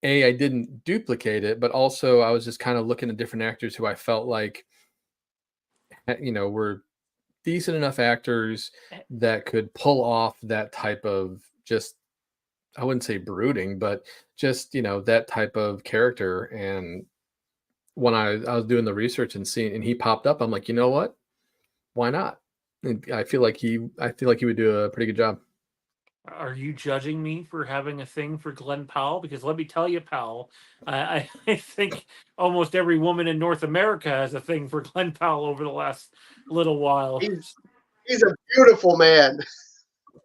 I didn't duplicate it, but also I was just kind of looking at different actors who I felt like, were decent enough actors that could pull off that type of, just, I wouldn't say brooding, but just, that type of character. And when I was doing the research and he popped up, I'm like, you know what? Why not? And I feel like he would do a pretty good job.
Are you judging me for having a thing for Glenn Powell? Because let me tell you, pal, I think almost every woman in North America has a thing for Glenn Powell over the last little while.
He's a beautiful man.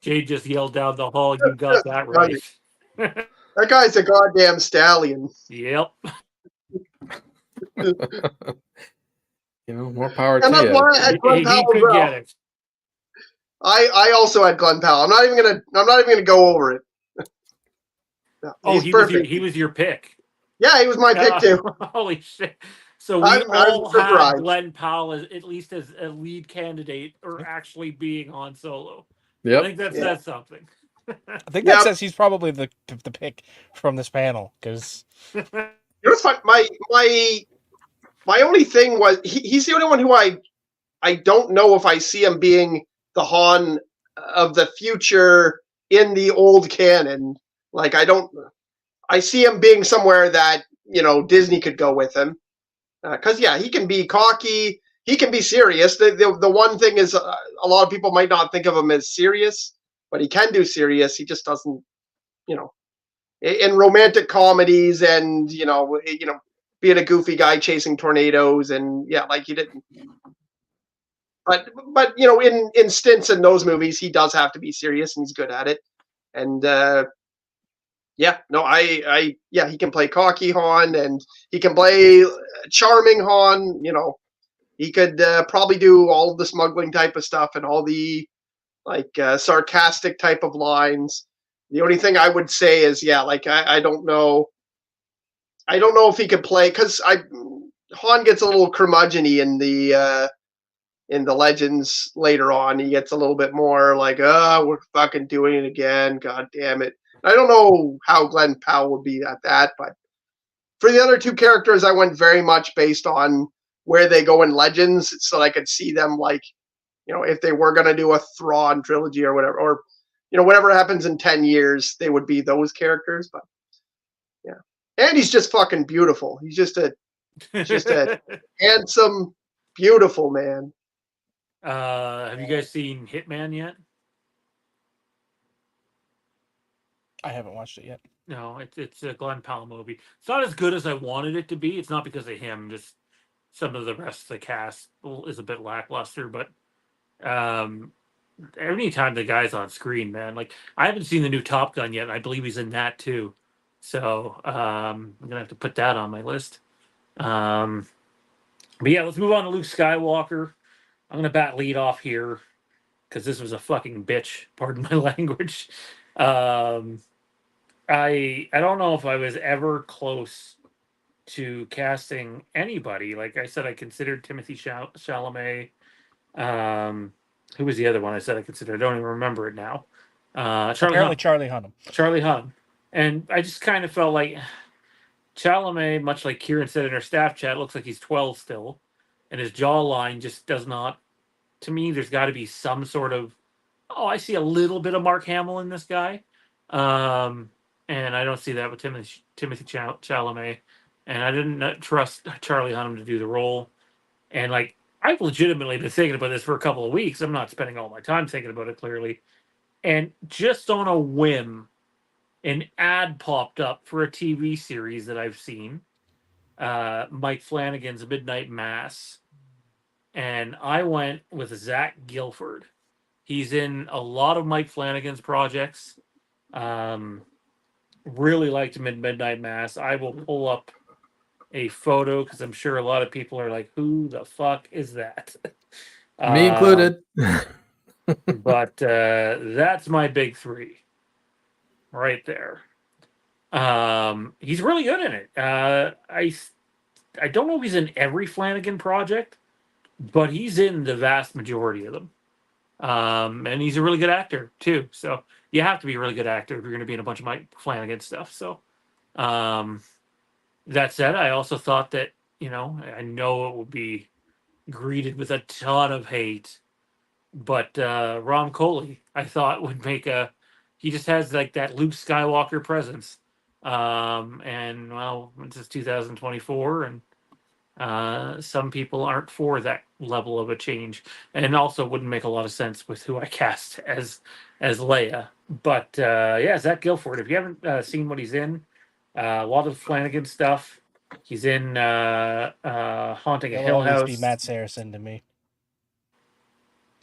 Jade just yelled down the hall, "You got that right."
That guy's a goddamn stallion.
Yep.
More power
And
to
that's
you.
why I had Glenn
He
Powell
could
as well.
get it.
I also had Glenn Powell. I'm not even gonna go over it. No,
Oh,
he's perfect.
he was your pick.
Yeah, he was my pick too.
Holy shit! So we
I'm
all had
surprised.
Glenn Powell at least as a lead candidate, or actually being on Solo. I
Yep.
think that says something.
I think that
Yep.
says he's probably the pick from this panel, because
You know what's fun? My only thing was he's the only one who I don't know if I see him being the Han of the future in the old canon. Like, I see him being somewhere that Disney could go with him, because he can be cocky, he can be serious. The one thing is, a lot of people might not think of him as serious, but he can do serious. He just doesn't, in romantic comedies and being a goofy guy chasing tornadoes, and like he didn't. But in stints in those movies, he does have to be serious, and he's good at it. And he can play cocky Han, and he can play charming Han. He could probably do all of the smuggling type of stuff and all the sarcastic type of lines. The only thing I would say is, I don't know. I don't know if he could play, because Han gets a little curmudgeon-y in the Legends later on. He gets a little bit more like, we're fucking doing it again. God damn it. I don't know how Glenn Powell would be at that, but For the other two characters, I went very much based on where they go in Legends, so I could see them like, if they were going to do a Thrawn trilogy or whatever, or whatever happens in 10 years, they would be those characters. But yeah, and he's just fucking beautiful. He's just a handsome, beautiful man.
Have you guys seen Hitman yet?
I haven't watched it yet.
No, it's a Glenn Powell movie. It's not as good as I wanted it to be. It's not because of him, just some of the rest of the cast is a bit lackluster. But anytime the guy's on screen, man, like I haven't seen the new Top Gun yet, and I believe he's in that too. So I'm gonna have to put that on my list. But yeah, let's move on to Luke Skywalker. I'm gonna bat lead off here because this was a fucking bitch. Pardon my language. I don't know if I was ever close to casting anybody. Like I said, I considered Timothy Chalamet. Who was the other one I said I considered? I don't even remember it now.
Apparently, Charlie Hunnam.
Charlie Hunnam. And I just kind of felt like Chalamet, much like Kieran said in our staff chat, looks like he's 12 still. And his jawline just does not. To me, there's got to be some sort of. Oh, I see a little bit of Mark Hamill in this guy. And I don't see that with Timothy Chalamet. And I didn't trust Charlie Hunnam to do the role. And like, I've legitimately been thinking about this for a couple of weeks. I'm not spending all my time thinking about it, clearly. And just on a whim, an ad popped up for a TV series that I've seen, Mike Flanagan's Midnight Mass. And I went with Zach Gilford. He's in a lot of Mike Flanagan's projects. Really liked him in Midnight Mass. I will pull up a photo because I'm sure a lot of people are like, who the fuck is that?
Me included.
But that's my big three right there. He's really good in it. I don't know if he's in every Flanagan project, but he's in the vast majority of them. And he's a really good actor too. So you have to be a really good actor if you're going to be in a bunch of Mike Flanagan stuff. So that said, I also thought that, I know it would be greeted with a ton of hate, but Ron Coley, I thought would he just has like that Luke Skywalker presence. And well, it's 2024 and some people aren't for that level of a change, and also wouldn't make a lot of sense with who I cast as Leia. But yeah, Zach Gilford. If you haven't seen what he's in, a lot of Flanagan stuff. He's in Haunting a Hill
He'll always
House.
be Matt Saracen to me.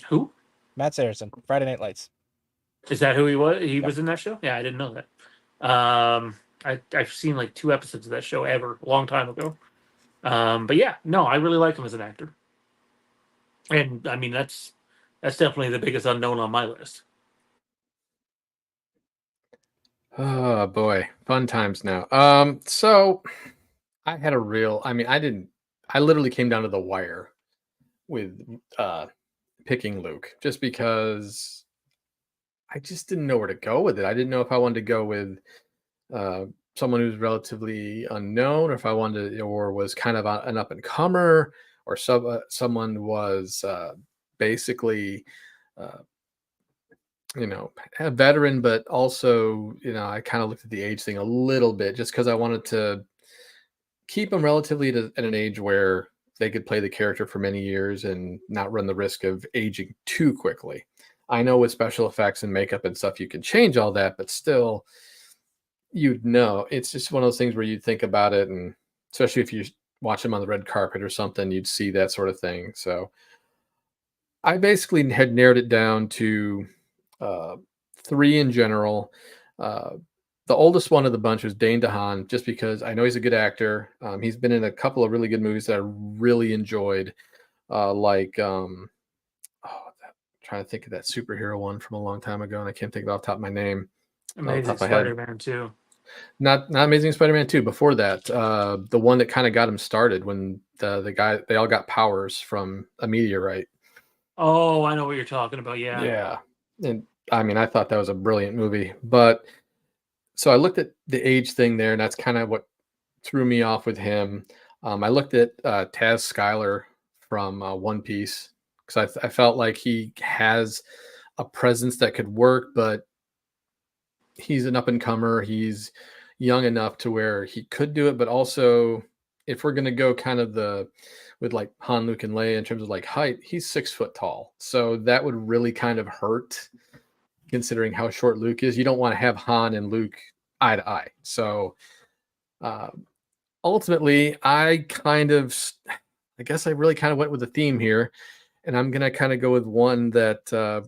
Who?
Matt Saracen, Friday Night Lights.
Is that who he was? He was in that show? Yeah, I didn't know that. I've seen like 2 episodes of that show ever, a long time ago. But yeah, no, I really like him as an actor. And I mean, that's definitely the biggest unknown on my list.
Oh boy, fun times now. So I had I literally came down to the wire with picking Luke just because I just didn't know where to go with it. I didn't know if I wanted to go with someone who's relatively unknown, or if I wanted or was kind of an up and comer, or someone was basically a veteran, but also I kind of looked at the age thing a little bit just because I wanted to keep them relatively at an age where they could play the character for many years and not run the risk of aging too quickly. I know with special effects and makeup and stuff, you can change all that, but still, it's just one of those things where you'd think about it, and especially if you watch them on the red carpet or something, you'd see that sort of thing. So I basically had narrowed it down to 3 in general. The oldest one of the bunch was Dane DeHaan, just because I know he's a good actor. He's been in a couple of really good movies that I really enjoyed, trying to think of that superhero one from a long time ago, and I can't think of it off the top of my name.
Amazing Spider-Man 2.
Not Amazing Spider-Man 2. Before that, the one that kind of got him started when the guy, they all got powers from a meteorite.
Oh, I know what you're talking about. Yeah.
Yeah. And I mean, I thought that was a brilliant movie. But so I looked at the age thing there, and that's kind of what threw me off with him. I looked at Taz Skylar from One Piece because I felt like he has a presence that could work, but he's an up and comer. He's young enough to where he could do it, but also if we're gonna go kind of the with like Han, Luke, and Leia in terms of like height, he's 6 foot tall. So that would really kind of hurt considering how short Luke is. You don't want to have Han and Luke eye to eye. So ultimately, I guess I really kind of went with the theme here, and I'm gonna kind of go with one that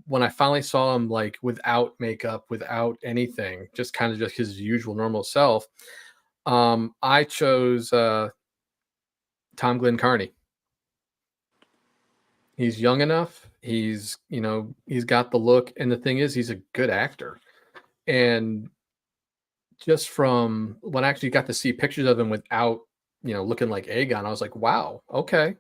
when I finally saw him like without makeup, without anything, just kind of just his usual normal self. I chose Tom Glenn Carney. He's young enough. He's got the look, and the thing is, he's a good actor. And just from when I actually got to see pictures of him without, looking like Aegon, I was like, wow, okay,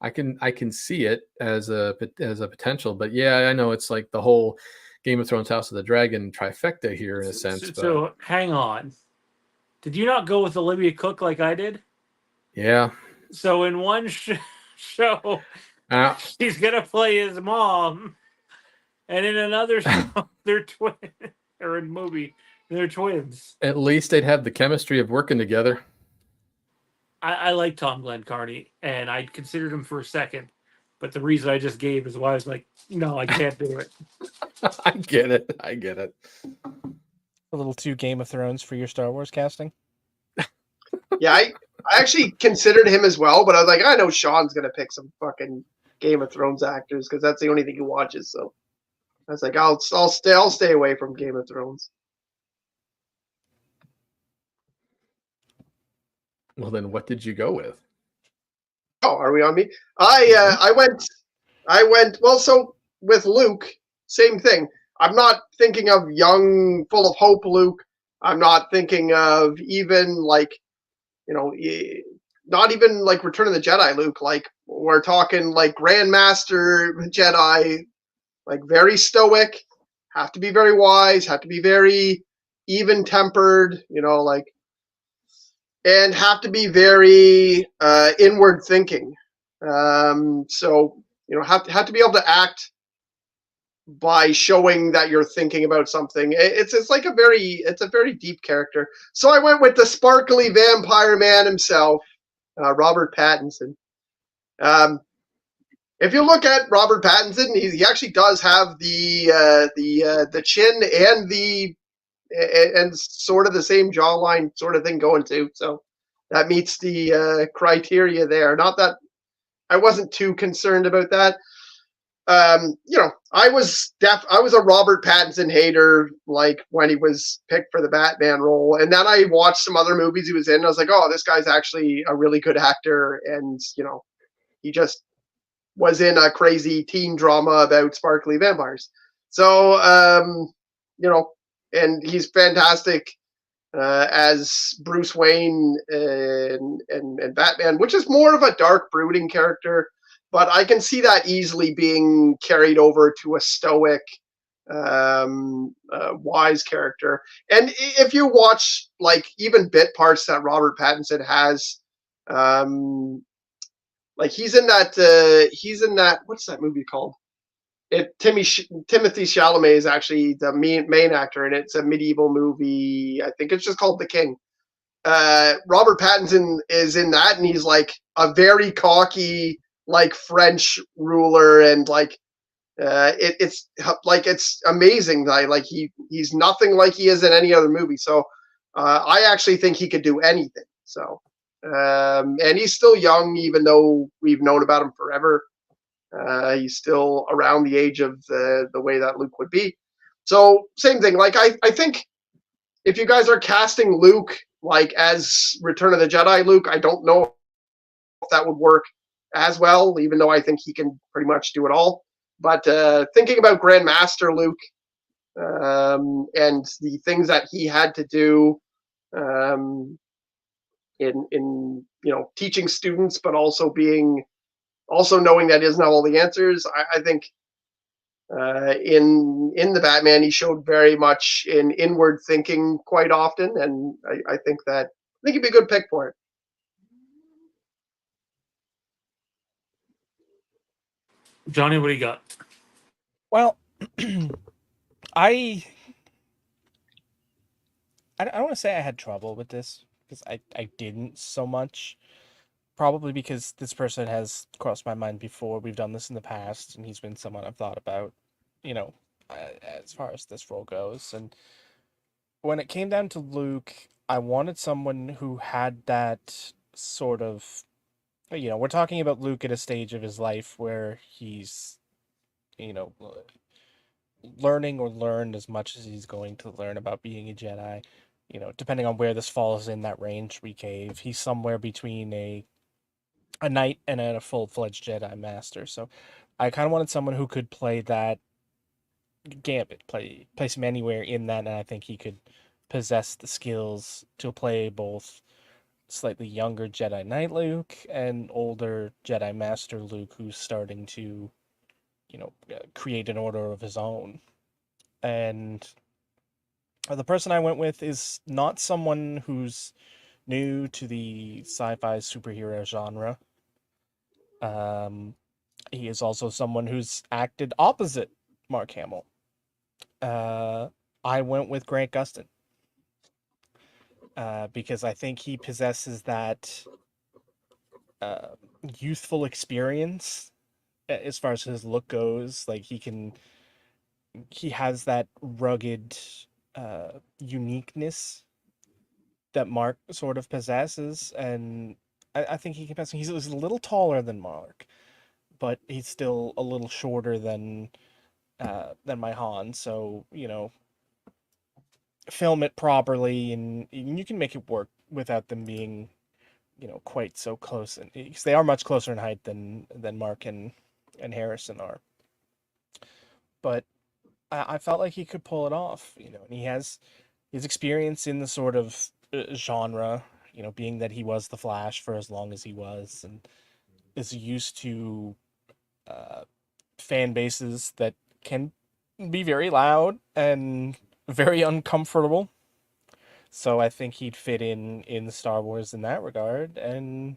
I can see it as a potential. But yeah, I know it's like the whole Game of Thrones House of the Dragon trifecta here in a sense.
So hang on, did you not go with Olivia Cook like I did?
Yeah.
So in one show, she's gonna play his mom, and in another show, they're twins. Or in movie, they're twins.
At least they'd have the chemistry of working together.
I like Tom Glenn Carney, and I considered him for a second, but the reason I just gave is why I was like, no, I can't do it.
I get it.
A little too Game of Thrones for your Star Wars casting.
Yeah, I actually considered him as well, but I was like, I know Sean's gonna pick some fucking Game of Thrones actors because that's the only thing he watches. So I was like, I'll stay away from Game of Thrones.
Well, then what did you go with?
Oh, are we on me? I went. Well, so with Luke, same thing. I'm not thinking of young, full of hope Luke. I'm not thinking of even like, not even like Return of the Jedi Luke. Like we're talking like Grandmaster Jedi, like very stoic, have to be very wise, have to be very even tempered, and have to be very inward thinking. So have to be able to act by showing that you're thinking about something. It's like a very deep character. So I went with the sparkly vampire man himself, Robert Pattinson. If you look at Robert Pattinson, he actually does have the chin and sort of the same jawline sort of thing going too. So that meets the criteria there. Not that I wasn't too concerned about that. I was a Robert Pattinson hater, like when he was picked for the Batman role, and then I watched some other movies he was in. And I was like, oh, this guy's actually a really good actor, and he just was in a crazy teen drama about sparkly vampires. So and he's fantastic as Bruce Wayne and Batman, which is more of a dark, brooding character. But I can see that easily being carried over to a stoic, wise character. And if you watch like even bit parts that Robert Pattinson has, like he's in that what's that movie called? Timothy Chalamet is actually the main actor, and it's a medieval movie. I think it's just called The King. Robert Pattinson is in that, and he's like a very cocky, like French ruler, and like it's amazing. Like he's nothing like he is in any other movie. So I actually think he could do anything. So and he's still young, even though we've known about him forever. He's still around the age of the way that Luke would be. So same thing. Like I think if you guys are casting Luke like as Return of the Jedi Luke, I don't know if that would work as well, even though I think he can pretty much do it all. But thinking about Grandmaster Luke and the things that he had to do in teaching students, but also knowing that he doesn't have all the answers, I think in the Batman he showed very much in inward thinking quite often, and I think that think he'd be a good pick for it.
Johnny, what do you got?
Well, I don't want to say I had trouble with this because I didn't so much. Probably because this person has crossed my mind before. We've done this in the past, and he's been someone I've thought about, you know, as far as this role goes. And when it came down to Luke, I wanted someone who had that sort of, we're talking about Luke at a stage of his life where he's, you know, learning or learned as much as he's going to learn about being a Jedi. Depending on where this falls in that range we gave, he's somewhere between a knight and a full-fledged Jedi master. So I kind of wanted someone who could play that gambit, place him anywhere in that, and I think he could possess the skills to play both slightly younger Jedi Knight Luke and older Jedi Master Luke, who's starting to, create an order of his own. And the person I went with is not someone who's new to the sci-fi superhero genre. He is also someone who's acted opposite Mark Hamill. I went with Grant Gustin because I think he possesses that uh, youthful experience as far as his look goes. Like he has that rugged uniqueness that Mark sort of possesses, and I think he can pass. He's a little taller than Mark, but he's still a little shorter than my Han. So film it properly, and you can make it work without them being quite so close, and because they are much closer in height than Mark and Harrison are. But I felt like he could pull it off, and he has his experience in the sort of genre, being that he was the Flash for as long as he was, and is used to fan bases that can be very loud and very uncomfortable. So I think he'd fit in Star Wars in that regard, and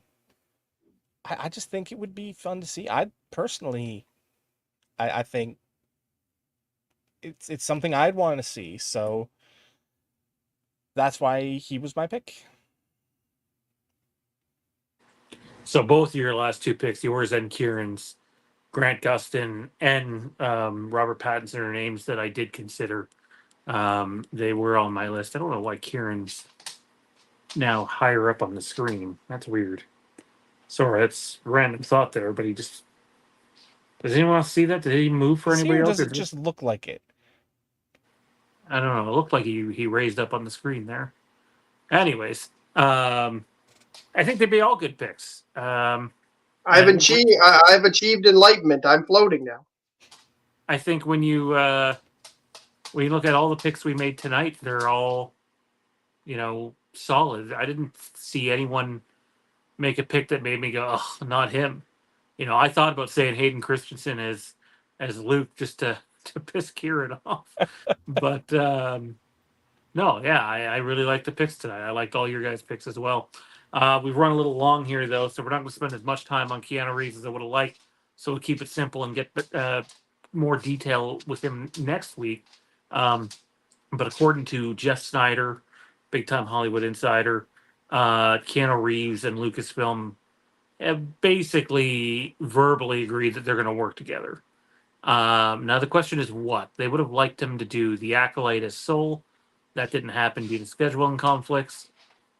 I just think it would be fun to see. I personally, I think it's something I'd want to see. So that's why he was my pick.
So both of your last two picks, yours and Kieran's, Grant Gustin and Robert Pattinson, are names that I did consider. They were on my list. I don't know why Kieran's now higher up on the screen. That's weird. Sorry, that's a random thought there, but he just. Does anyone else see that? Did he move for
See,
anybody
or
else?
does it just look like it?
I don't know. It looked like he raised up on the screen there. Anyways, I think they'd be all good picks.
I've achieved enlightenment. I'm floating now.
I think when you look at all the picks we made tonight, they're all, solid. I didn't see anyone make a pick that made me go, "Oh, not him." I thought about saying Hayden Christensen as Luke just to piss Kieran off, but no, yeah, I really like the picks tonight. I liked all your guys' picks as well. We've run a little long here though, so we're not going to spend as much time on Keanu Reeves as I would have liked. So we'll keep it simple and get more detail with him next week. But according to Jeff Snyder, big time Hollywood insider, Keanu Reeves and Lucasfilm have basically verbally agreed that they're going to work together. Now the question is what they would have liked him to do. The Acolyte as Soul, that didn't happen due to scheduling conflicts.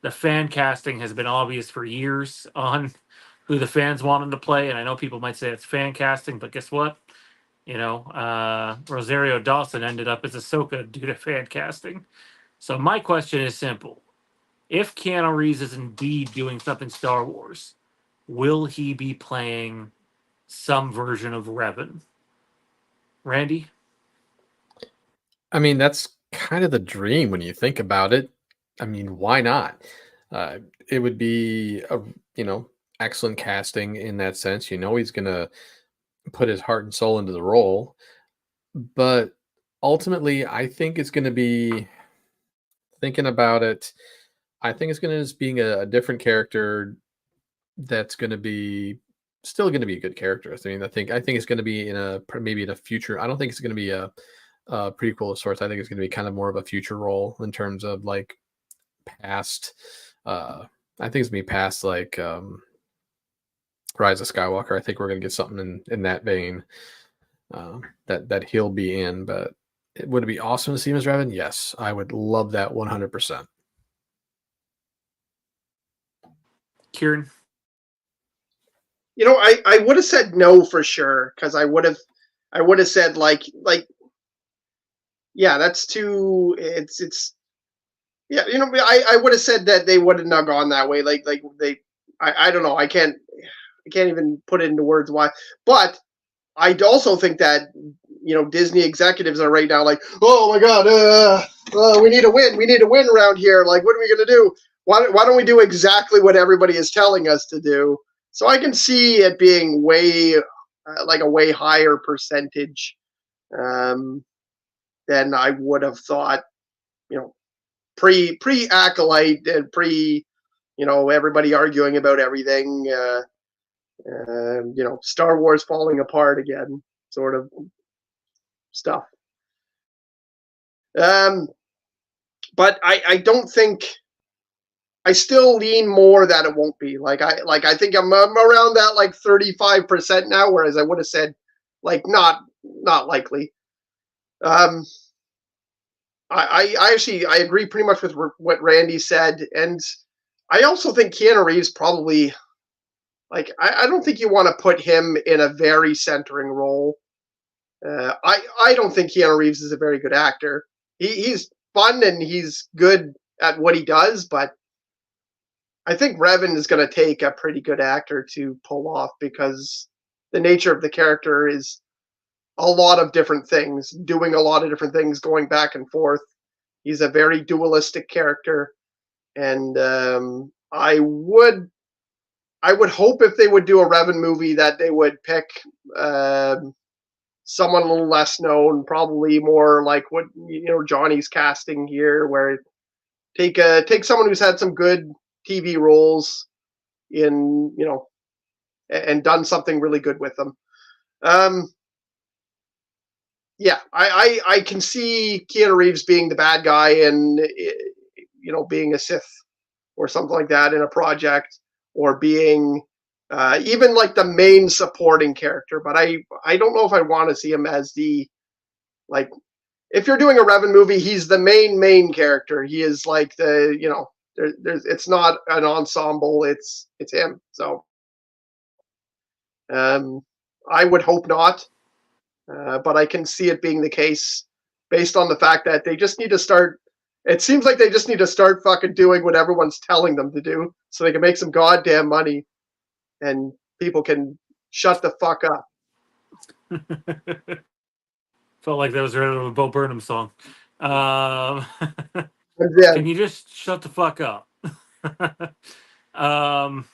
The fan casting has been obvious for years on who the fans want him to play, and I know people might say it's fan casting, but guess what? Rosario Dawson ended up as Ahsoka due to fan casting. So my question is simple: if Keanu Reeves is indeed doing something Star Wars, will he be playing some version of Revan? Randy?
I mean, that's kind of the dream when you think about it. I mean, why not? It would be a excellent casting in that sense. He's gonna put his heart and soul into the role, but ultimately, I think it's gonna be thinking about it. I think it's going to just being a different character that's going to be still going to be a good character. I mean, I think it's going to be maybe in a future. I don't think it's going to be a prequel of sorts. I think it's going to be kind of more of a future role in terms of like past. I think it's going to be past like Rise of Skywalker. I think we're going to get something in that vein that he'll be in. But would it be awesome to see him as Revan? Yes, I would love that 100%.
Kieran?
I would have said no for sure, because I would have said like yeah, that's too it's yeah, I would have said that they wouldn't have gone that way. Like I don't know, I can't even put it into words why. But I also think that Disney executives are right now like, oh my god, we need to win around here. Like, what are we gonna do? Why don't we do exactly what everybody is telling us to do? So I can see it being way like a way higher percentage than I would have thought. Pre Acolyte and pre everybody arguing about everything. Star Wars falling apart again, sort of stuff. But I don't think. I still lean more that it won't be. I think I'm around that like 35% now, whereas I would have said like not likely. I actually agree pretty much with what Randy said, and I also think Keanu Reeves probably like I don't think you want to put him in a very centering role. I don't think Keanu Reeves is a very good actor. He's fun and he's good at what he does, but I think Revan is going to take a pretty good actor to pull off, because the nature of the character is a lot of different things, doing a lot of different things, going back and forth. He's a very dualistic character, and I would hope if they would do a Revan movie that they would pick someone a little less known, probably more like what Johnny's casting here, where take someone who's had some good TV roles in and done something really good with them. Yeah, I can see Keanu Reeves being the bad guy and being a Sith or something like that in a project, or being even like the main supporting character. But I don't know if I want to see him as the like. If you're doing a Revan movie, he's the main character. He is like the there's it's not an ensemble. It's him. So I would hope not, but I can see it being the case based on the fact that they just need to start. It seems like they just need to start fucking doing what everyone's telling them to do, so they can make some goddamn money, and people can shut the fuck up.
Felt like that was right out of a Bo Burnham song.
Yeah.
Can you just shut the fuck up? I'm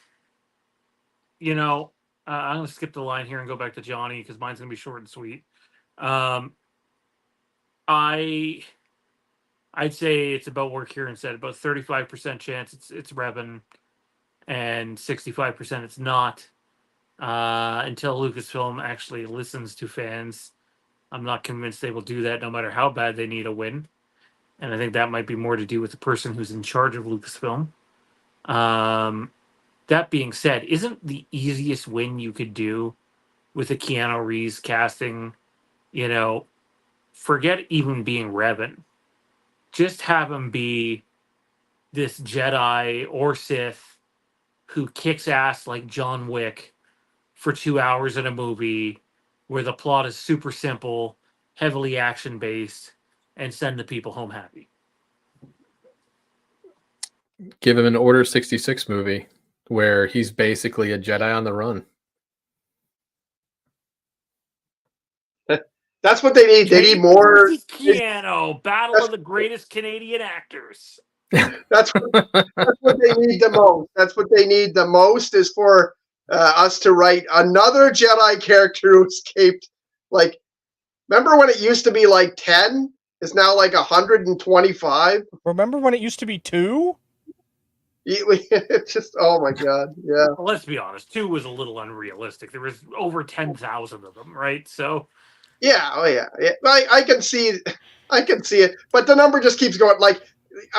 going to skip the line here and go back to Johnny, because mine's going to be short and sweet. I'd say it's about where Kieran said, about 35% chance it's Revan, and 65% it's not. Until Lucasfilm actually listens to fans, I'm not convinced they will do that, no matter how bad they need a win. And I think that might be more to do with the person who's in charge of Lucasfilm. That being said, isn't the easiest win you could do with a Keanu Reeves casting, forget even being Revan, just have him be this Jedi or Sith who kicks ass like John Wick for 2 hours in a movie where the plot is super simple, heavily action-based, and send the people home happy.
Give him an Order 66 movie where he's basically a Jedi on the run.
That's what they need. They need more.
Keanu, battle of the greatest Canadian actors.
That's what they need the most. That's what they need the most, is for us to write another Jedi character who escaped. Like, remember when it used to be like 10? It's now like 125.
Remember when it used to be 2?
It's just, oh my god, yeah.
Well, let's be honest, 2 was a little unrealistic. There was over 10,000 of them, right? So
Yeah, oh yeah. I can see it, but the number just keeps going. Like,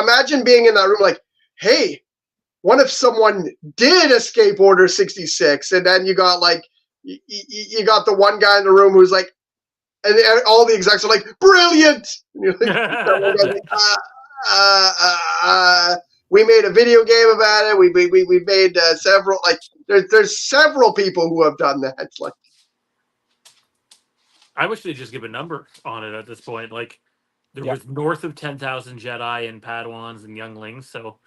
imagine being in that room, like, hey, what if someone did escape Order 66, and then you got like, you got the one guy in the room who's like, and all the execs are like, brilliant. And you're like, we made a video game about it. We made several. Like, there's several people who have done that. It's like,
I wish they'd just give a number on it at this point. Like, there
Yeah.
was north of 10,000 Jedi and Padawans and younglings. So,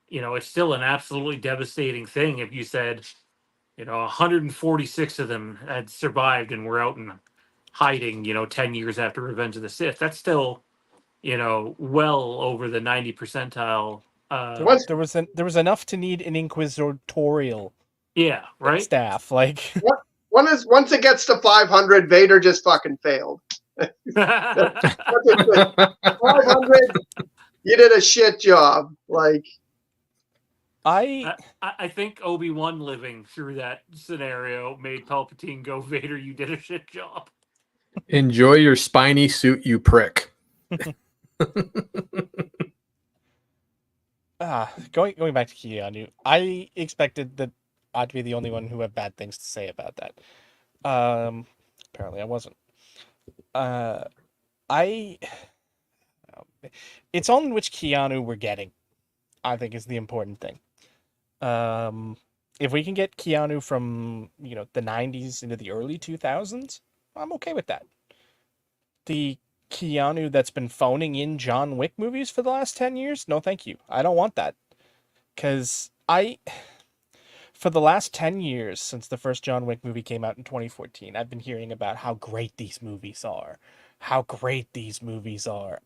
it's still an absolutely devastating thing if you said, 146 of them had survived and were out and hiding, 10 years after Revenge of the Sith. That's still, well over the 90 percentile.
There was enough to need an inquisitorial
Yeah, right?
staff. Like,
once it gets to 500, Vader just fucking failed. 500, you did a shit job. Like,
I
think Obi-Wan living through that scenario made Palpatine go, Vader, you did a shit job.
Enjoy your spiny suit, you prick.
Going back to Keanu, I expected that I'd be the only one who had bad things to say about that. Apparently I wasn't. It's on which Keanu we're getting, I think, is the important thing. If we can get Keanu from, the 90s into the early 2000s, I'm okay with that. The Keanu that's been phoning in John Wick movies for the last 10 years, no thank you. I don't want that. Because for the last 10 years, since the first John Wick movie came out in 2014, I've been hearing about how great these movies are.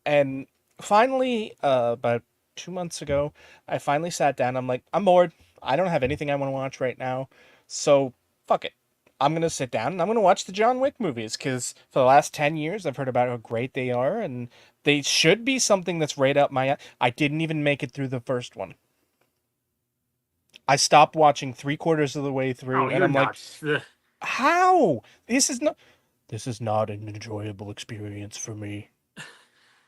And finally, about 2 months ago, I finally sat down. I'm like, I'm bored. I don't have anything I want to watch right now. So, fuck it. I'm going to sit down and I'm going to watch the John Wick movies, because for the last 10 years, I've heard about how great they are, and they should be something that's right up my... I didn't even make it through the first one. I stopped watching 3/4 of the way through, and I'm
nuts.
like, how? This is not an enjoyable experience for me.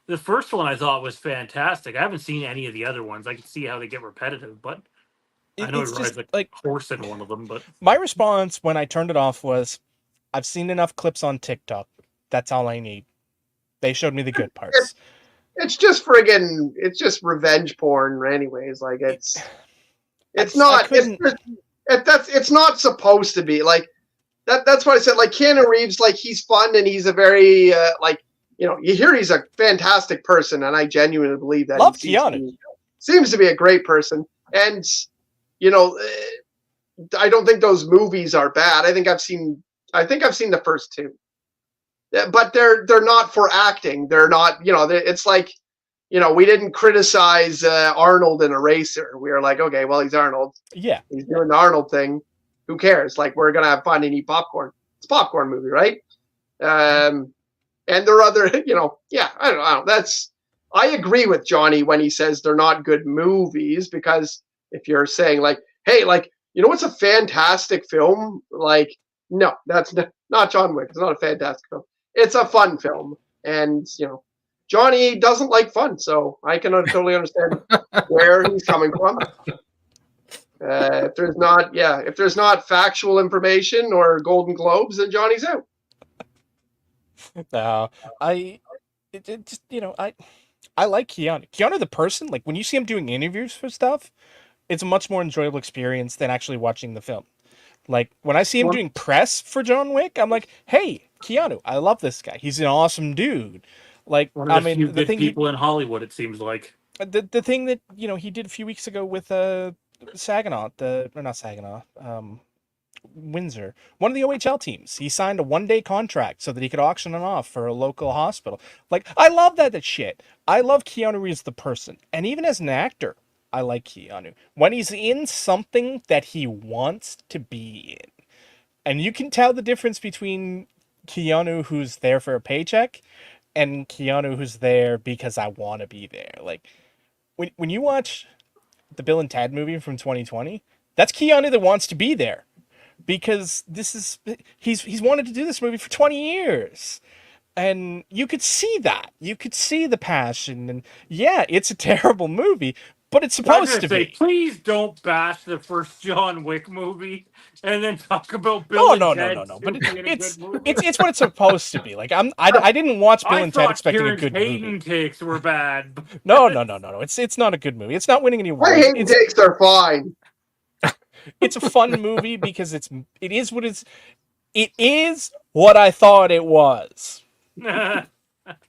The first one I thought was fantastic. I haven't seen any of the other ones. I can see how they get repetitive, but I know he rides a horse in one of them. But
my response when I turned it off was, I've seen enough clips on TikTok. That's all I need. They showed me the good parts.
It's just friggin', it's just revenge porn anyways. Like, it's not supposed to be like that. That's what I said. Like, Keanu Reeves, like, he's fun and he's a very you hear he's a fantastic person, and I genuinely believe that.
Love Keanu.
Seems to be a great person, and I don't think those movies are bad. I think I've seen the first 2, but they're not for acting. They're not. It's like, we didn't criticize Arnold in Eraser. We were like, okay, well, he's Arnold.
Yeah,
he's doing the Arnold thing. Who cares? Like, we're gonna have fun and eat popcorn. It's a popcorn movie, right? And there are other, I don't know. I agree with Johnny when he says they're not good movies, because if you're saying like, hey, like, what's a fantastic film? Like, no, that's not John Wick. It's not a fantastic film. It's a fun film. And, Johnny doesn't like fun, so I can totally understand where he's coming from. If there's not factual information or Golden Globes, then Johnny's out.
No, I like Keanu. Keanu the person, like, when you see him doing interviews for stuff, it's a much more enjoyable experience than actually watching the film. Like, when I see him doing press for John Wick, I'm like, hey, Keanu, I love this guy. He's an awesome dude. Like,
one of the few good people in Hollywood, it seems like.
The thing that, he did a few weeks ago with Windsor, one of the OHL teams. He signed a 1-day contract so that he could auction it off for a local hospital. Like, I love that shit. I love Keanu Reeves the person. And even as an actor, I like Keanu. When he's in something that he wants to be in. And you can tell the difference between Keanu, who's there for a paycheck, and Keanu, who's there because I want to be there. Like, when you watch the Bill and Ted movie from 2020, that's Keanu that wants to be there, because he's wanted to do this movie for 20 years. And you could see that. You could see the passion. And yeah, it's a terrible movie, but it's
Well, I was
supposed
gonna
to
say,
be.
please don't bash the first John Wick movie and then talk about Bill
Oh
and
no, no, no,
Ted
no.
2
But
being a good movie.
it's what it's supposed to be. Like I didn't watch Bill
I
and Ted
thought
expecting a
Kieran's
good movie.
Hayden takes were bad.
No, no, no, no, no. It's not a good movie. It's not winning any
My
awards.
Hayden takes are fine.
It's a fun movie because it is what it is what I thought it was.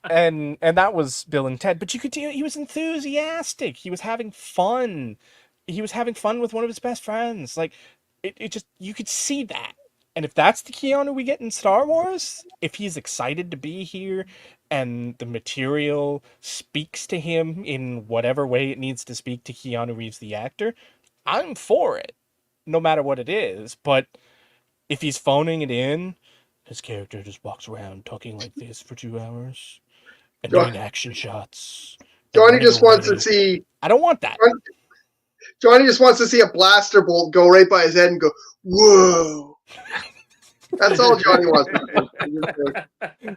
And that was Bill and Ted. But you could tell he was enthusiastic. He was having fun. He was having fun with one of his best friends. Like it just, you could see that. And if that's the Keanu we get in Star Wars, if he's excited to be here and the material speaks to him in whatever way it needs to speak to Keanu Reeves the actor, I'm for it, no matter what it is. But if he's phoning it in, his character just walks around talking like this for 2 hours and doing action shots and
Johnny
running
just wants to
away.
see.
I don't want that.
Johnny just wants to see a blaster bolt go right by his head and go, whoa. That's all Johnny wants to see.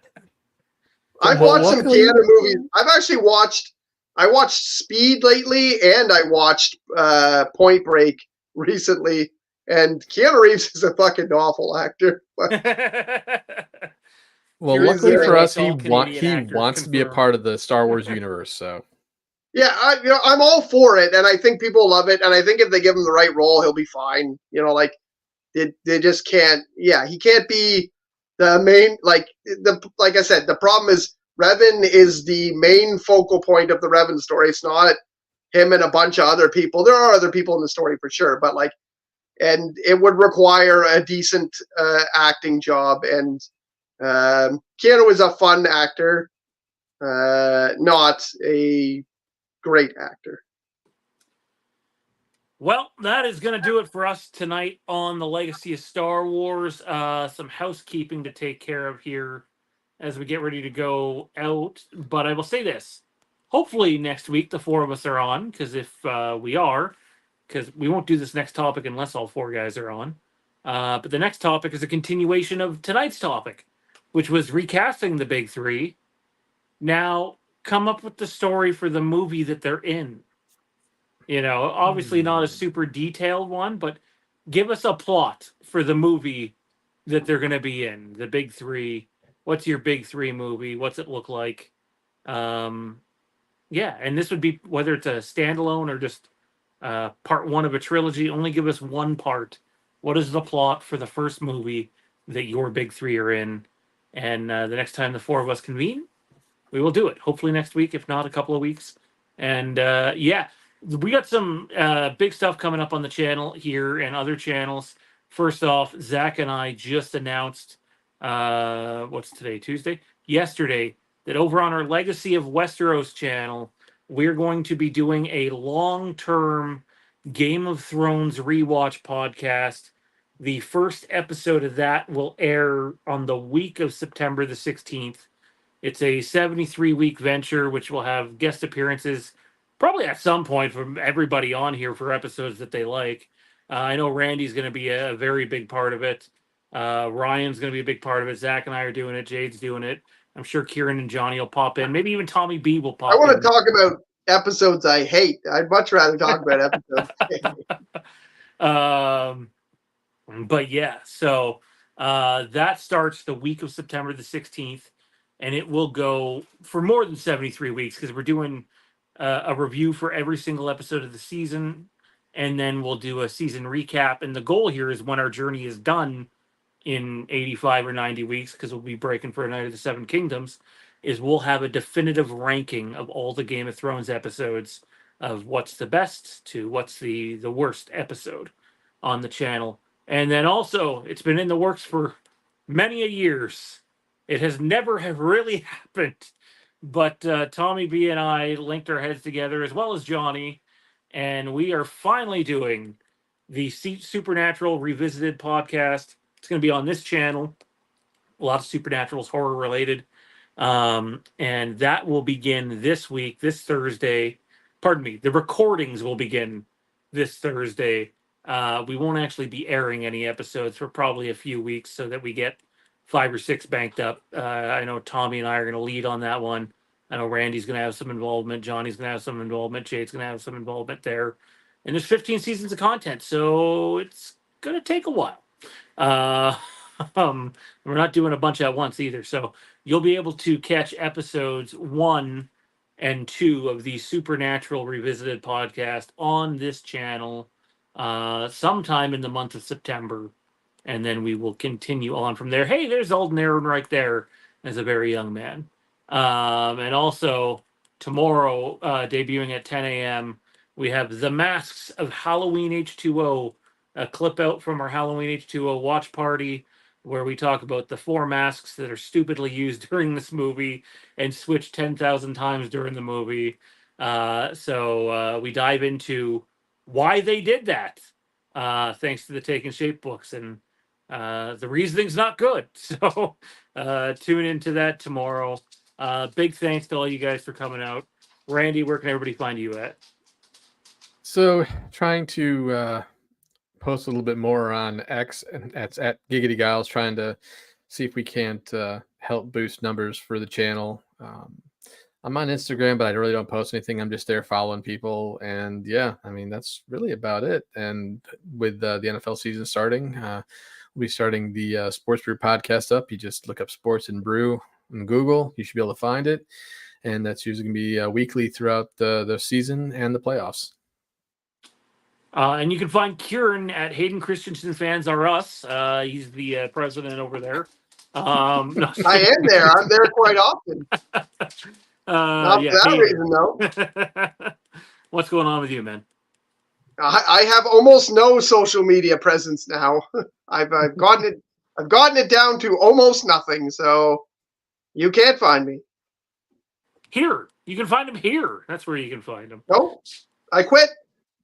I've watched some Keanu movies. I watched Speed lately, and I watched Point Break recently. And Keanu Reeves is a fucking awful actor.
Well,
Kieran
luckily for
clearly
us,
hates all Canadian actors,
wants to be a
confirmed.
part of the Star Wars universe. So
Yeah, I'm all for it, and I think people love it. And I think if they give him the right role, he'll be fine. Like they just can't. Yeah, he can't be the main. Like I said, the problem is Revan is the main focal point of the Revan story. It's not him and a bunch of other people. There are other people in the story for sure, but and it would require a decent acting job. And Keanu is a fun actor, not a great actor.
Well, that is going to do it for us tonight on the Legacy of Star Wars. Some housekeeping to take care of here as we get ready to go out. But I will say this. Hopefully next week the four of us are on, because if we are, because we won't do this next topic unless all four guys are on. But the next topic is a continuation of tonight's topic, which was recasting the big three. Now, come up with the story for the movie that they're in. Obviously not a super detailed one, but give us a plot for the movie that they're going to be in. The big three. What's your big three movie? What's it look like? Yeah, and this would be whether it's a standalone or just part one of a trilogy. Only give us one part. What is the plot for the first movie that your big three are in? And the next time the four of us convene, we will do it. Hopefully next week, if not a couple of weeks. And yeah, we got some big stuff coming up on the channel here and other channels. First off, Zach and I just announced, what's today, Tuesday? Yesterday, that over on our Legacy of Westeros channel, we're going to be doing a long-term Game of Thrones rewatch podcast. The first episode of that will air on the week of September the 16th. It's a 73-week venture, which will have guest appearances probably at some point from everybody on here for episodes that they like. I know Randy's going to be a very big part of it. Ryan's going to be a big part of it. Zach and I are doing it. Jade's doing it. I'm sure Kieran and Johnny will pop in. Maybe even Tommy B will
I
pop
want
in.
to talk about episodes I hate. I'd much rather talk about episodes.
But yeah, so that starts the week of September the 16th, and it will go for more than 73 weeks because we're doing a review for every single episode of the season, and then we'll do a season recap. And the goal here is when our journey is done in 85 or 90 weeks, because we'll be breaking for a Night of the Seven Kingdoms, is we'll have a definitive ranking of all the Game of Thrones episodes of what's the best to what's the worst episode on the channel. And then also, it's been in the works for many a years. It has never have really happened. But Tommy B and I linked our heads together, as well as Johnny, and we are finally doing the Supernatural Revisited podcast. It's going to be on this channel. A lot of Supernatural's horror related. And that will begin this week, this Thursday. Pardon me. The recordings will begin this Thursday. We won't actually be airing any episodes for probably a few weeks so that we get 5 or 6 banked up. I know Tommy and I are going to lead on that one. I know Randy's going to have some involvement. Johnny's going to have some involvement. Jade's going to have some involvement there. And there's 15 seasons of content, so it's going to take a while. Uh, we're not doing a bunch at once either. So you'll be able to catch episodes 1 and 2 of the Supernatural Revisited podcast on this channel sometime in the month of September. And then we will continue on from there. Hey, there's Alden Aaron right there as a very young man. And also tomorrow, debuting at 10 a.m., we have The Masks of Halloween H2O, a clip out from our Halloween H2O watch party where we talk about the 4 masks that are stupidly used during this movie and switched 10,000 times during the movie. So we dive into why they did that, thanks to the Taken Shape books. And the reasoning's not good. So tune into that tomorrow. Big thanks to all you guys for coming out. Randy, where can everybody find you at?
So trying to post a little bit more on X, and that's at Giggity Giles, trying to see if we can't help boost numbers for the channel. I'm on Instagram, but I really don't post anything. I'm just there following people. And yeah, I mean, that's really about it. And with the NFL season starting, we'll be starting the Sports Brew podcast up. You just look up Sports and Brew on Google. You should be able to find it. And that's usually going to be weekly throughout the season and the playoffs.
And you can find Kieran at Hayden Christensen Fans Are Us. He's the president over there. No,
I am there. I'm there quite often. Not
yeah,
for that
Hayden.
reason, though.
What's going on with you, man?
I have almost no social media presence now. I've gotten it down to almost nothing. So you can't find me.
Here, you can find him here. That's where you can find him.
Nope, I quit.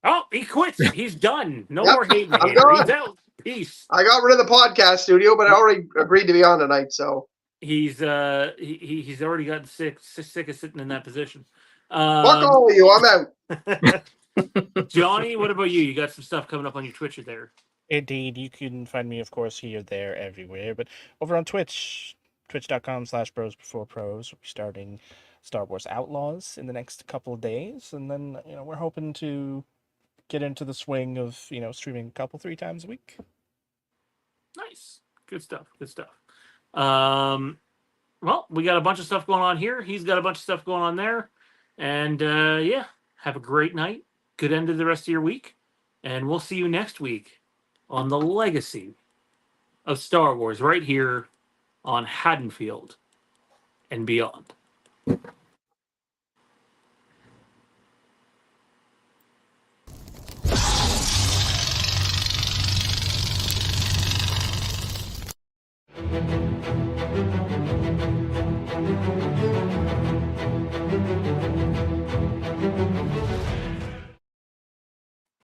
Oh, he quits. He's done. No
Yep,
more Hayden.
I'm
He's
done.
out. Peace.
I got rid of the podcast studio, but I already agreed to be on tonight. So
He's already gotten sick of sitting in that position.
fuck all of you. I'm out.
Johnny, what about you? You got some stuff coming up on your Twitch there.
Indeed, you can find me, of course, here, there, everywhere. But over on Twitch, twitch.com/bros before pros. We'll be starting Star Wars Outlaws in the next couple of days. And then, we're hoping to get into the swing of, streaming a couple, 3 times a week.
Nice. Good stuff. Good stuff. Well, we got a bunch of stuff going on here. He's got a bunch of stuff going on there. And yeah, have a great night. Good end of the rest of your week. And we'll see you next week on the Legacy of Star Wars right here on Haddonfield and beyond.